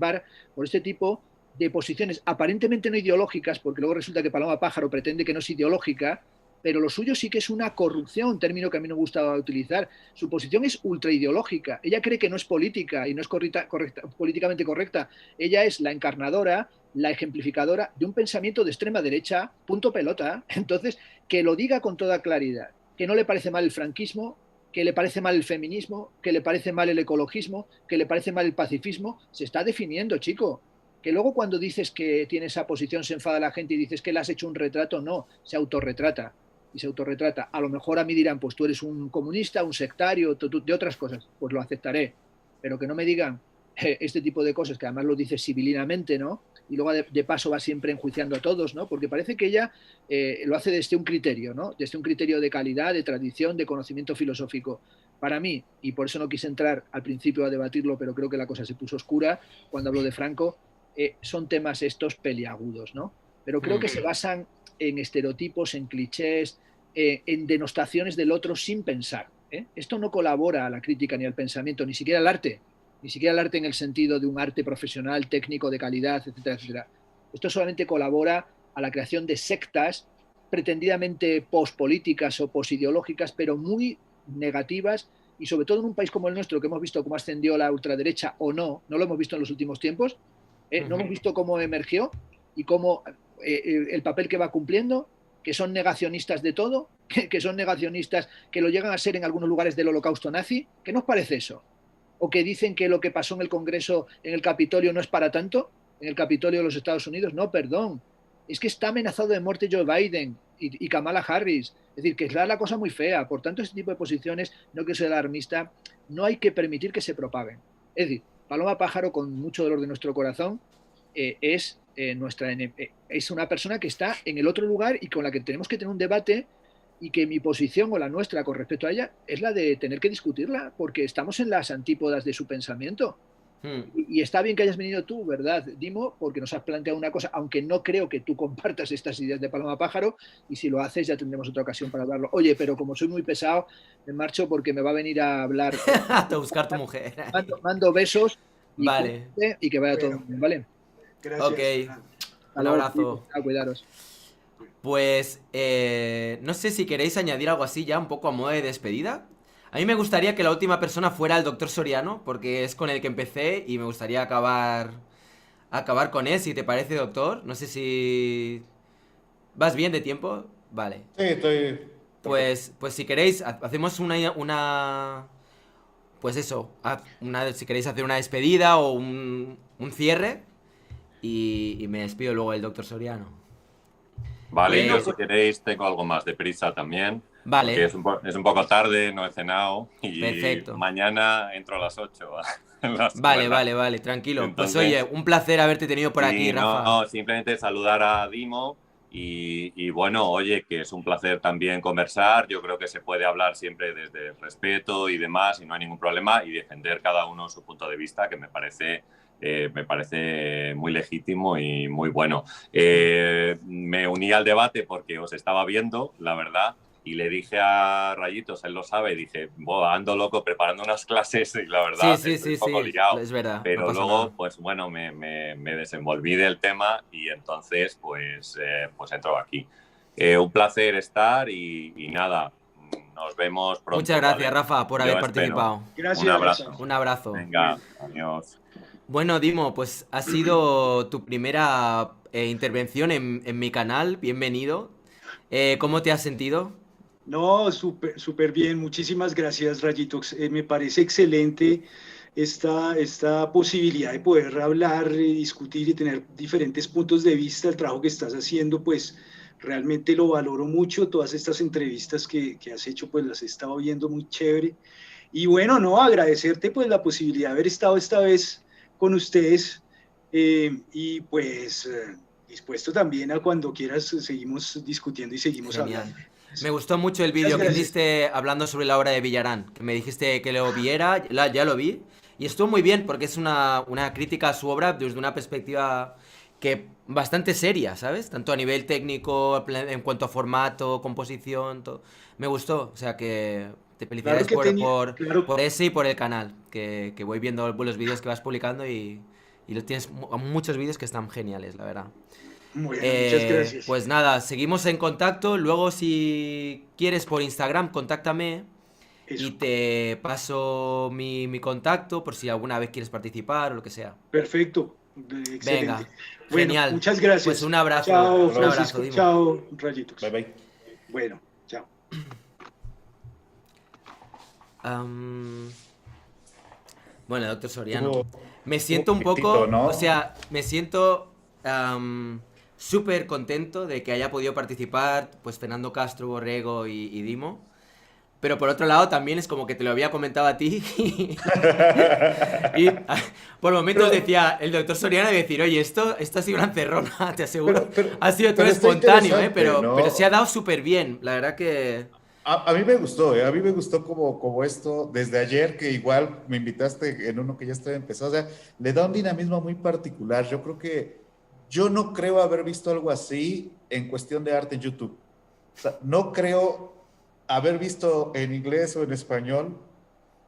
por este tipo de posiciones aparentemente no ideológicas, porque luego resulta que Paloma Pájaro pretende que no es ideológica, pero lo suyo sí que es una corrupción, un término que a mí no me gusta utilizar. Su posición es ultraideológica. Ella cree que no es política y no es políticamente correcta. Ella es la encarnadora, la ejemplificadora de un pensamiento de extrema derecha, punto pelota. Entonces, que lo diga con toda claridad, que no le parece mal el franquismo, que le parece mal el feminismo, que le parece mal el ecologismo, que le parece mal el pacifismo, se está definiendo, chico. Que luego cuando dices que tiene esa posición se enfada la gente y dices que le has hecho un retrato, no, se autorretrata. Y se autorretrata. A lo mejor a mí dirán, pues tú eres un comunista, un sectario, de otras cosas, pues lo aceptaré. Pero que no me digan este tipo de cosas, que además lo dice sibilinamente, ¿no? Y luego de paso va siempre enjuiciando a todos, ¿no? Porque parece que ella lo hace desde un criterio, ¿no? Desde un criterio de calidad, de tradición, de conocimiento filosófico. Para mí, y por eso no quise entrar al principio a debatirlo, pero creo que la cosa se puso oscura cuando hablo de Franco, son temas estos peliagudos, ¿no? Pero creo que se basan en estereotipos, en clichés, en denostaciones del otro sin pensar. Esto no colabora a la crítica ni al pensamiento, ni siquiera al arte, ni siquiera al arte en el sentido de un arte profesional, técnico, de calidad, etcétera, etcétera. Esto solamente colabora a la creación de sectas pretendidamente pospolíticas o posideológicas, pero muy negativas, y sobre todo en un país como el nuestro, que hemos visto cómo ascendió la ultraderecha o no lo hemos visto en los últimos tiempos, no hemos visto cómo emergió y cómo el papel que va cumpliendo, que son negacionistas de todo, que son negacionistas que lo llegan a ser en algunos lugares del holocausto nazi. ¿Qué nos parece eso? O que dicen que lo que pasó en el Congreso, en el Capitolio, no es para tanto, en el Capitolio de los Estados Unidos. No, perdón, es que está amenazado de muerte Joe Biden y Kamala Harris. Es decir, que es la cosa muy fea. Por tanto, este tipo de posiciones, no quiero ser alarmista, no hay que permitir que se propaguen. Es decir, Paloma Pájaro, con mucho dolor de nuestro corazón, es una persona que está en el otro lugar y con la que tenemos que tener un debate, y que mi posición o la nuestra con respecto a ella es la de tener que discutirla, porque estamos en las antípodas de su pensamiento. Y está bien que hayas venido tú, ¿verdad, Dimo? Porque nos has planteado una cosa, aunque no creo que tú compartas estas ideas de Paloma Pájaro, y si lo haces ya tendremos otra ocasión para hablarlo. Oye, pero como soy muy pesado, me marcho porque me va a venir a hablar. A buscar tu mujer. Mando besos vale. Y que vaya todo bien, ¿vale? Gracias. Ok, un abrazo. Cuidaros. Pues no sé si queréis añadir algo así ya un poco a modo de despedida. A mí me gustaría que la última persona fuera el doctor Soriano, porque es con el que empecé y me gustaría acabar con él, si te parece, doctor. No sé si... ¿Vas bien de tiempo? Vale. Sí, estoy... Pues si queréis, hacemos pues eso, si queréis hacer una despedida o un cierre y me despido luego del doctor Soriano. Vale, Bueno, yo si queréis tengo algo más de prisa también, Vale. porque es un poco tarde, no he cenado y Perfecto. mañana entro a las 8 a la Vale, escuela. vale, tranquilo. Pues oye, Entonces, un placer haberte tenido por aquí, sí, Rafa. no, simplemente saludar a Dimo y bueno, oye, que es un placer también conversar. Yo creo que se puede hablar siempre desde el respeto y demás y no hay ningún problema y defender cada uno su punto de vista, que me parece muy legítimo y muy bueno. Me uní al debate porque os estaba viendo, la verdad, y le dije a Rayitos, él lo sabe, y dije, ando loco preparando unas clases y la Sí, verdad sí, estoy sí, un poco sí, liado. es verdad, no Pero pasa luego, nada. pues bueno, me desenvolví del tema y entonces, pues entro aquí. Un placer estar y nada, nos vemos pronto. Muchas gracias, ¿vale? Rafa, por Yo haber espero. participado. Un gracias, Rafa. abrazo. Un abrazo. Venga, adiós. Bueno, Dimo, pues ha sido tu primera intervención en mi canal. Bienvenido. ¿Cómo te has sentido? No, súper bien. Muchísimas gracias, Rayitox. Me parece excelente esta posibilidad de poder hablar, discutir y tener diferentes puntos de vista. El trabajo que estás haciendo, pues realmente lo valoro mucho. Todas estas entrevistas que has hecho, pues las he estado viendo muy chévere. Y bueno, no, agradecerte pues la posibilidad de haber estado esta vez con ustedes y pues dispuesto también a cuando quieras seguimos discutiendo y seguimos Genial. hablando. Me gustó mucho el Muchas vídeo que gracias. hiciste hablando sobre la obra de Villarán, que me dijiste que lo viera, ya lo vi, y estuvo muy bien porque es una crítica a su obra desde una perspectiva que bastante seria, ¿sabes? Tanto a nivel técnico, en cuanto a formato, composición, todo. Me gustó, o sea que te Claro felicidades que tenía, claro, por ese y por el canal, que voy viendo los vídeos que vas publicando y tienes muchos vídeos que están geniales, la verdad. bueno, muchas gracias. Pues nada, seguimos en contacto. Luego, si quieres por Instagram, contáctame y Eso, te paso mi contacto por si alguna vez quieres participar o lo que sea. perfecto, excelente. Venga, Bueno, genial. muchas Pues gracias. Chao, un abrazo, Francisco. Dimo. Chao, Rayitos. Bye, bye. Bueno, chao. Am, bueno, doctor Soriano. Estuvo- Me siento un estuvo poco, bonito, ¿no? o sea, me siento súper contento de que haya podido participar, pues Fernando Castro, Borrego y Dimo. Pero por otro lado también es como que te lo había comentado a ti y por momentos Pero- decía el doctor Soriano de decir, oye, esto ha sido una encerrona, te aseguro. Ha sido todo pero está espontáneo, interesante, pero se ha ¿no? dado súper bien. La verdad que... A mí me gustó, ¿eh? A mí me gustó como esto, desde ayer que igual me invitaste en uno que ya estaba empezado, o sea, le da un dinamismo muy particular. Yo no creo haber visto algo así en cuestión de arte en YouTube. O sea, no creo haber visto en inglés o en español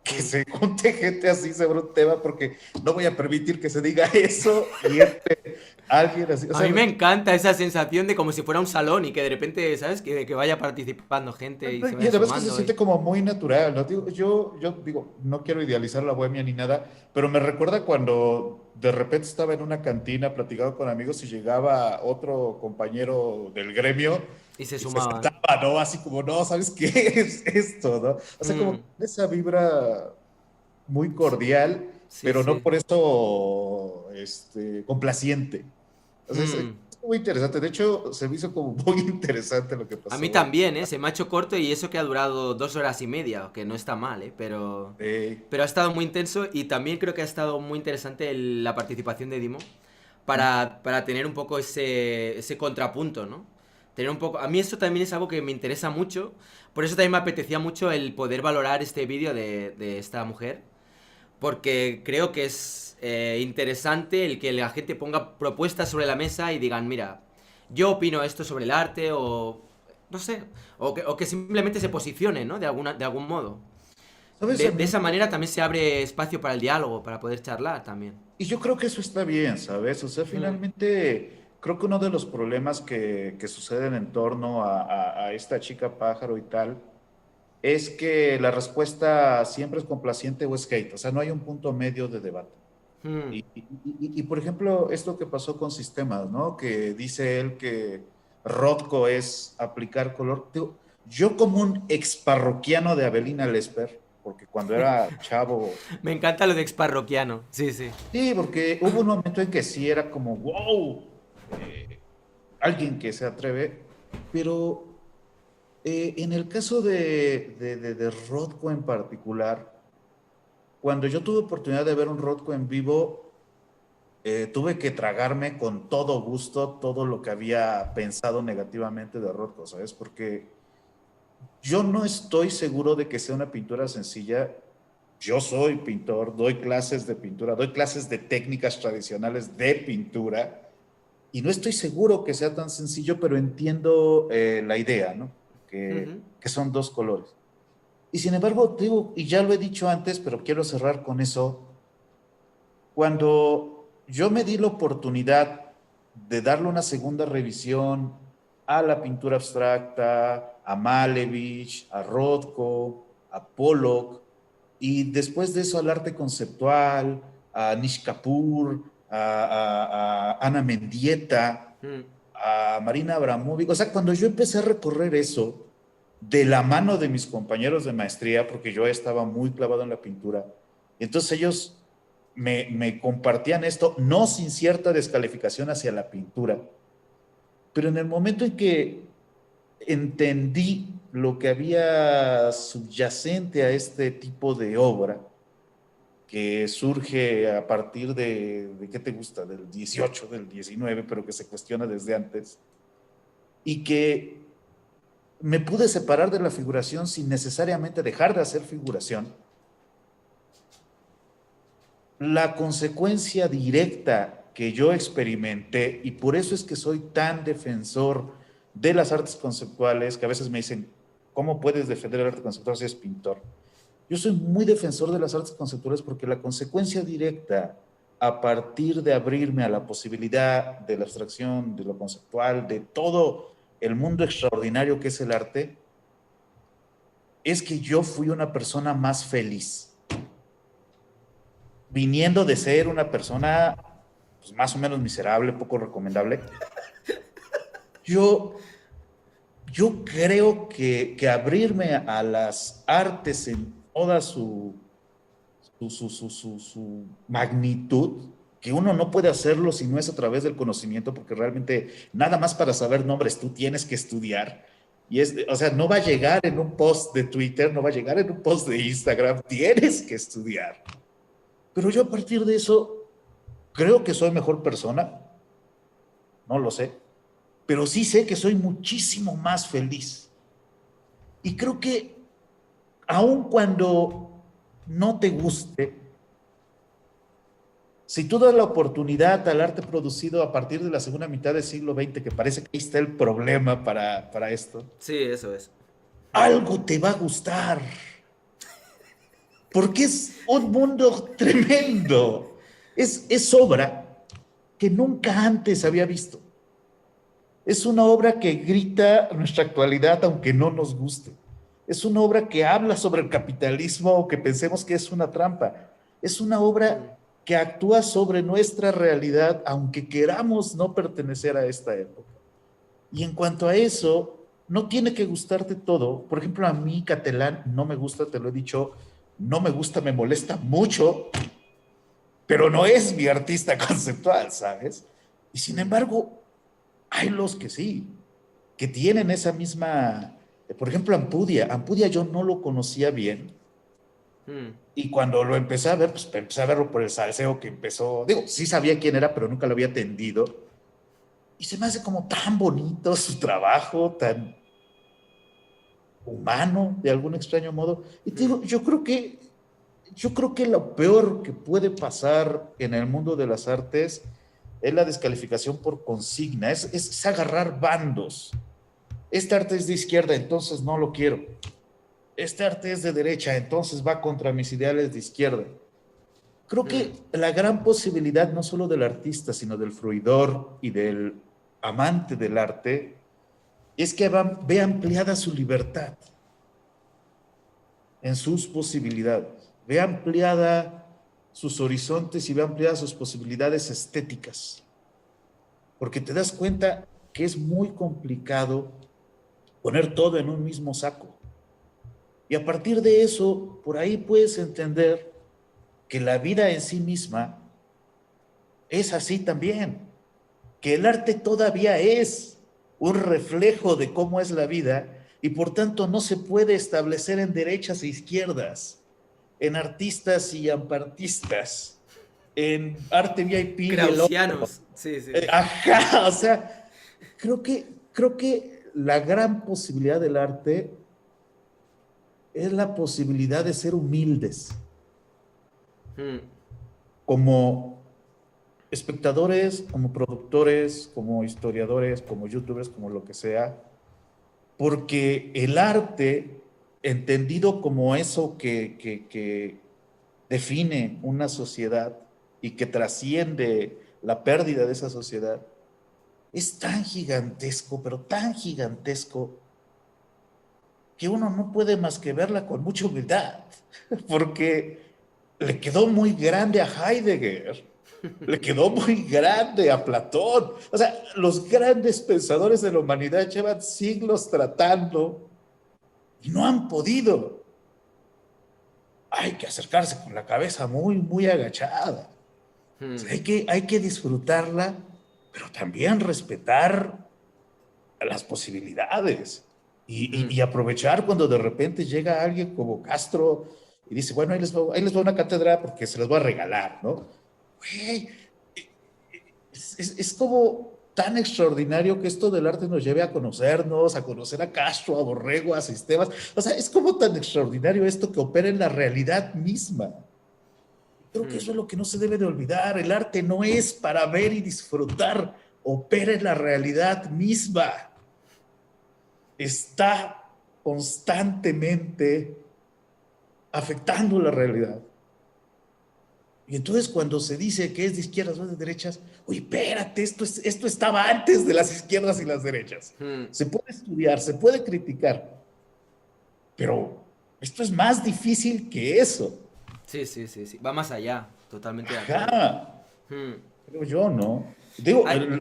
que se junte gente así sobre un tema porque no voy a permitir que se diga eso y entre alguien así. O A sea, mí me encanta esa sensación de como si fuera un salón y que de repente, ¿sabes? Que vaya participando gente y se y vaya además que se sumando. siente como muy natural, ¿no? Digo, yo digo, no quiero idealizar la bohemia ni nada, pero me recuerda cuando de repente estaba en una cantina platicando con amigos y llegaba otro compañero del gremio Y se y se sumaban. sentaba, ¿no? Así como, no, ¿sabes qué es esto, no? O sea, como Mm, esa vibra muy cordial, sí, pero no sí. por eso complaciente. O sea, es Mm. muy interesante. De hecho, se me hizo como muy interesante lo que A mí pasó. también, ¿eh? Se me ha hecho corto y eso que ha durado 2 horas y media, que no está mal, ¿eh? Pero ha estado muy intenso y también creo que ha estado muy interesante la participación de Dimo para tener un poco ese contrapunto, ¿no? Tener un poco... A mí eso también es algo que me interesa mucho, por eso también me apetecía mucho el poder valorar este vídeo de esta mujer, porque creo que es interesante el que la gente ponga propuestas sobre la mesa y digan, mira, yo opino esto sobre el arte o... No sé, o que simplemente se posicionen, ¿no? De algún modo. ¿Sabes? A De mí esa manera también se abre espacio para el diálogo, para poder charlar también. Y yo creo que eso está bien, ¿sabes? O sea, Mm, finalmente, creo que uno de los problemas que suceden en torno a esta chica pájaro y tal, es que la respuesta siempre es complaciente o es hate. O sea, no hay un punto medio de debate. mm, Por ejemplo, esto que pasó con sistemas, ¿no? Que dice él que Rothko es aplicar color. Yo como un ex parroquiano de Avelina Lesper, porque cuando era chavo... Me encanta lo de exparroquiano, sí, sí. Sí, porque hubo un momento en que sí era como, wow, alguien que se atreve, pero en el caso de Rothko en particular, cuando yo tuve oportunidad de ver un Rothko en vivo, tuve que tragarme con todo gusto todo lo que había pensado negativamente de Rothko, ¿sabes? Porque yo no estoy seguro de que sea una pintura sencilla. Yo soy pintor, doy clases de pintura, doy clases de técnicas tradicionales de pintura y no estoy seguro que sea tan sencillo, pero entiendo la idea, ¿no? Que son dos colores. Y sin embargo, te digo, y ya lo he dicho antes, pero quiero cerrar con eso, cuando yo me di la oportunidad de darle una segunda revisión a la pintura abstracta, a Malevich, a Rothko, a Pollock, y después de eso al arte conceptual, a Nish Kapoor, a Ana Mendieta, a Marina Abramovic. O sea, cuando yo empecé a recorrer eso de la mano de mis compañeros de maestría, porque yo estaba muy clavado en la pintura, entonces ellos me compartían esto, no sin cierta descalificación hacia la pintura, pero en el momento en que entendí lo que había subyacente a este tipo de obra, que surge a partir de ¿qué te gusta? Del 18, del 19, pero que se cuestiona desde antes, y que me pude separar de la figuración sin necesariamente dejar de hacer figuración. La consecuencia directa que yo experimenté, y por eso es que soy tan defensor de las artes conceptuales, que a veces me dicen, ¿cómo puedes defender el arte conceptual si eres pintor? Yo soy muy defensor de las artes conceptuales porque la consecuencia directa a partir de abrirme a la posibilidad de la abstracción, de lo conceptual, de todo el mundo extraordinario que es el arte, es que yo fui una persona más feliz. Viniendo de ser una persona pues, más o menos miserable, poco recomendable, yo creo que abrirme a las artes en toda su magnitud, que uno no puede hacerlo si no es a través del conocimiento, porque realmente nada más para saber nombres tú tienes que estudiar. Y o sea, no va a llegar en un post de Twitter, no va a llegar en un post de Instagram, tienes que estudiar. Pero yo a partir de eso creo que soy mejor persona, no lo sé, pero sí sé que soy muchísimo más feliz. Y creo que aun cuando no te guste, si tú das la oportunidad al arte producido a partir de la segunda mitad del siglo XX, que parece que ahí está el problema para esto. Sí, eso es. Algo te va a gustar. Porque es un mundo tremendo. Es obra que nunca antes había visto. Es una obra que grita nuestra actualidad aunque no nos guste. Es una obra que habla sobre el capitalismo o que pensemos que es una trampa. Es una obra que actúa sobre nuestra realidad aunque queramos no pertenecer a esta época. Y en cuanto a eso, no tiene que gustarte todo. Por ejemplo, a mí Catalán no me gusta, te lo he dicho, no me gusta, me molesta mucho, pero no es mi artista conceptual, ¿sabes? Y sin embargo, hay los que sí, que tienen esa misma... Por ejemplo, Ampudia yo no lo conocía bien. Y cuando lo empecé a ver, pues empecé a verlo por el salseo que empezó... Digo, sí sabía quién era, pero nunca lo había atendido. Y se me hace como tan bonito su trabajo, tan humano, de algún extraño modo. Y te digo, yo creo que lo peor que puede pasar en el mundo de las artes es la descalificación por consigna, es agarrar bandos. Este arte es de izquierda, entonces no lo quiero. Este arte es de derecha, entonces va contra mis ideales de izquierda. Creo que la gran posibilidad, no solo del artista, sino del fruidor y del amante del arte, es que ve ampliada su libertad en sus posibilidades, ve ampliada sus horizontes y ve ampliadas sus posibilidades estéticas. Porque te das cuenta que es muy complicado poner todo en un mismo saco. Y a partir de eso, por ahí puedes entender que la vida en sí misma es así también, que el arte todavía es un reflejo de cómo es la vida y por tanto no se puede establecer en derechas e izquierdas, en artistas y ampartistas, en arte VIP y el otro. Kraussianos. Sí, sí. Ajá, o sea, creo que la gran posibilidad del arte es la posibilidad de ser humildes, Mm, como espectadores, como productores, como historiadores, como youtubers, como lo que sea, porque el arte, entendido como eso que define una sociedad y que trasciende la pérdida de esa sociedad, es tan gigantesco, pero tan gigantesco, que uno no puede más que verla con mucha humildad, porque le quedó muy grande a Heidegger, le quedó muy grande a Platón. O sea, los grandes pensadores de la humanidad llevan siglos tratando y no han podido. Hay que acercarse con la cabeza muy, muy agachada. O mm, sea, hay que disfrutarla, pero también respetar las posibilidades mm. y aprovechar cuando de repente llega alguien como Castro y dice, bueno, ahí les va una cátedra porque se las voy a regalar, ¿no? Güey, es como tan extraordinario que esto del arte nos lleve a conocernos, a conocer a Castro, a Borrego, a Sistemas. O sea, es como tan extraordinario esto que opera en la realidad misma. Creo que eso es lo que no se debe de olvidar. El arte no es para ver y disfrutar, opera en la realidad misma. Está constantemente afectando la realidad. Y entonces cuando se dice que es de izquierdas o de derechas, oye, espérate, esto estaba antes de las izquierdas y las derechas. Mm. Se puede estudiar, se puede criticar, pero esto es más difícil que eso. Sí, sí, sí, sí. Va más allá. Totalmente de acuerdo. Ajá, Mm. creo yo, ¿no? Digo, Ay,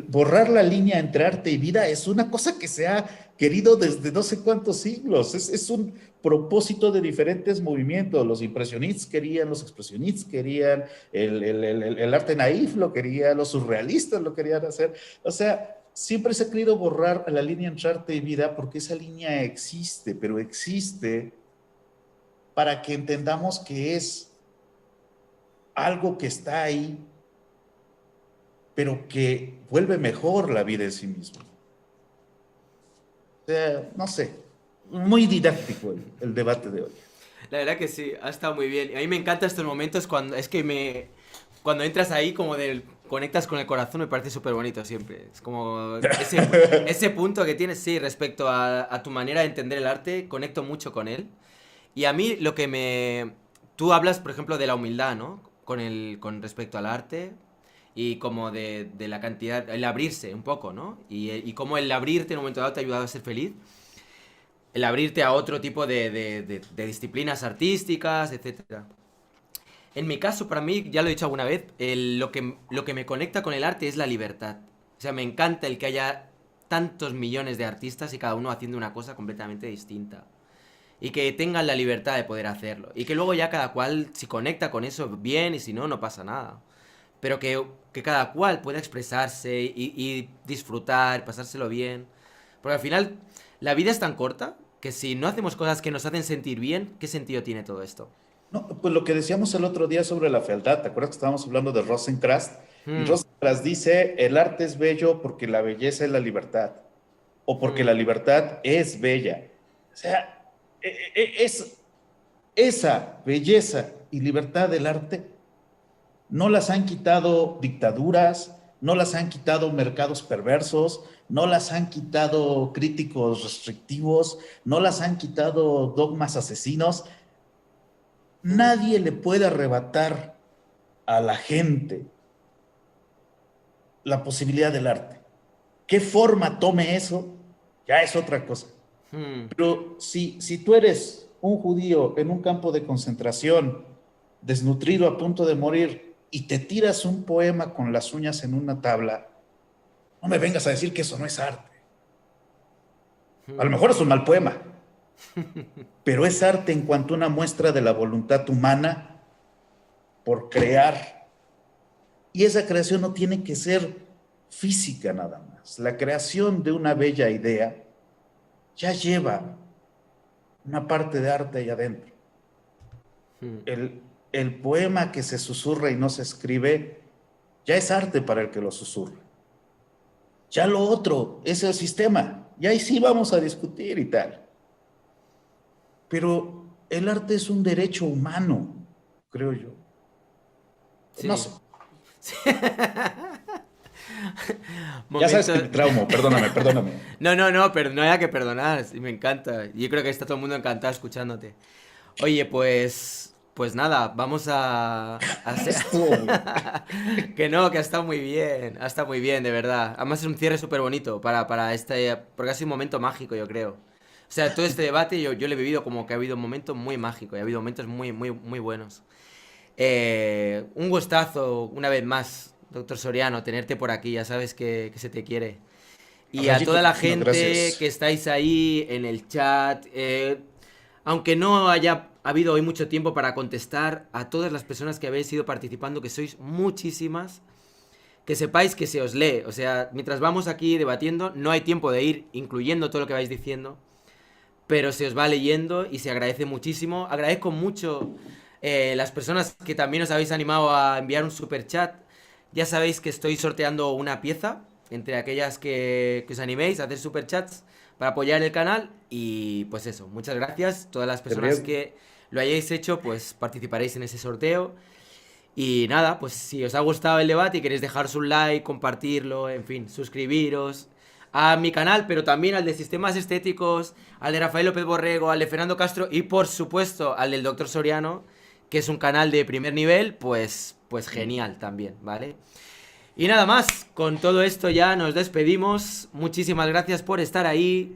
borrar la línea entre arte y vida es una cosa que se ha querido desde no sé cuántos siglos. Es un propósito de diferentes movimientos. Los impresionistas querían, los expresionistas querían, el arte naif lo quería, los surrealistas lo querían hacer. O sea, siempre se ha querido borrar la línea entre arte y vida porque esa línea existe, pero existe para que entendamos que es algo que está ahí pero que vuelve mejor la vida en sí mismo. O sea, no sé, muy didáctico el debate de hoy. la verdad que sí, ha estado muy bien. A mí me encantan estos momentos cuando es que cuando entras ahí como conectas con el corazón, me parece súper bonito siempre. Es como ese punto que tienes, sí, respecto a tu manera de entender el arte, conecto mucho con él. Y a mí lo que tú hablas, por ejemplo, de la humildad, ¿no? Con respecto al arte y como de la cantidad, el abrirse un poco, ¿no? Y cómo el abrirte en un momento dado te ha ayudado a ser feliz. El abrirte a otro tipo de disciplinas artísticas, etcétera. En mi caso, para mí, ya lo he dicho alguna vez, lo que me conecta con el arte es la libertad. O sea, me encanta el que haya tantos millones de artistas y cada uno haciendo una cosa completamente distinta. Y que tengan la libertad de poder hacerlo. Y que luego ya cada cual, si conecta con eso, bien, y si no, no pasa nada. Pero que cada cual pueda expresarse y disfrutar, pasárselo bien. Porque al final, la vida es tan corta que si no hacemos cosas que nos hacen sentir bien, ¿qué sentido tiene todo esto? No, pues lo que decíamos el otro día sobre la fealdad, ¿te acuerdas que estábamos hablando de Rosencrantz? Y Hmm, Rosencrantz dice, el arte es bello porque la belleza es la libertad, o porque hmm, la libertad es bella. O sea, es esa belleza y libertad del arte no las han quitado dictaduras, no las han quitado mercados perversos, no las han quitado críticos restrictivos, no las han quitado dogmas asesinos. hmm. Nadie le puede arrebatar a la gente la posibilidad del arte. ¿Qué forma tome eso? Ya es otra cosa. Hmm. Pero si tú eres un judío en un campo de concentración, desnutrido a punto de morir, y te tiras un poema con las uñas en una tabla, No me vengas a decir que eso no es arte. A lo mejor es un mal poema, pero es arte en cuanto a una muestra de la voluntad humana por crear. Y esa creación no tiene que ser física nada más. La creación de una bella idea ya lleva una parte de arte ahí adentro. El poema que se susurra y no se escribe ya es arte para el que lo susurra. Ya lo otro es el sistema. Y ahí sí vamos a discutir y tal. Pero el arte es un derecho humano, creo yo. Sí. No sé. Sí. Ya sabes que me traumo, perdóname. No, pero no hay que perdonar, sí, me encanta. Yo creo que está todo el mundo encantado escuchándote. Oye, pues nada, vamos a hacer... Que no, que ha estado muy bien, de verdad. Además es un cierre súper bonito para este, porque ha sido un momento mágico, yo creo. O sea, todo este debate yo lo he vivido como que ha habido un momento muy mágico y ha habido momentos muy, muy, muy buenos. Un gustazo, una vez más, doctor Soriano, tenerte por aquí, ya sabes que se te quiere. Y a toda la gente que estáis ahí en el chat, aunque no haya habido hoy mucho tiempo para contestar, a todas las personas que habéis ido participando, que sois muchísimas, que sepáis que se os lee. O sea, mientras vamos aquí debatiendo, no hay tiempo de ir incluyendo todo lo que vais diciendo, pero se os va leyendo y se agradece muchísimo. Agradezco mucho las personas que también os habéis animado a enviar un super chat. Ya sabéis que estoy sorteando una pieza entre aquellas que os animéis a hacer super chats para apoyar el canal. Y pues eso, muchas gracias. Todas las personas que lo hayáis hecho, pues participaréis en ese sorteo. Y nada, pues si os ha gustado el debate y queréis dejaros un like, compartirlo, en fin, suscribiros a mi canal, pero también al de Sistemas Estéticos, al de Rafael López Borrego, al de Fernando Castro y por supuesto al del Dr. Soriano, que es un canal de primer nivel, pues genial también, ¿vale? Y nada más, con todo esto ya nos despedimos. Muchísimas gracias por estar ahí.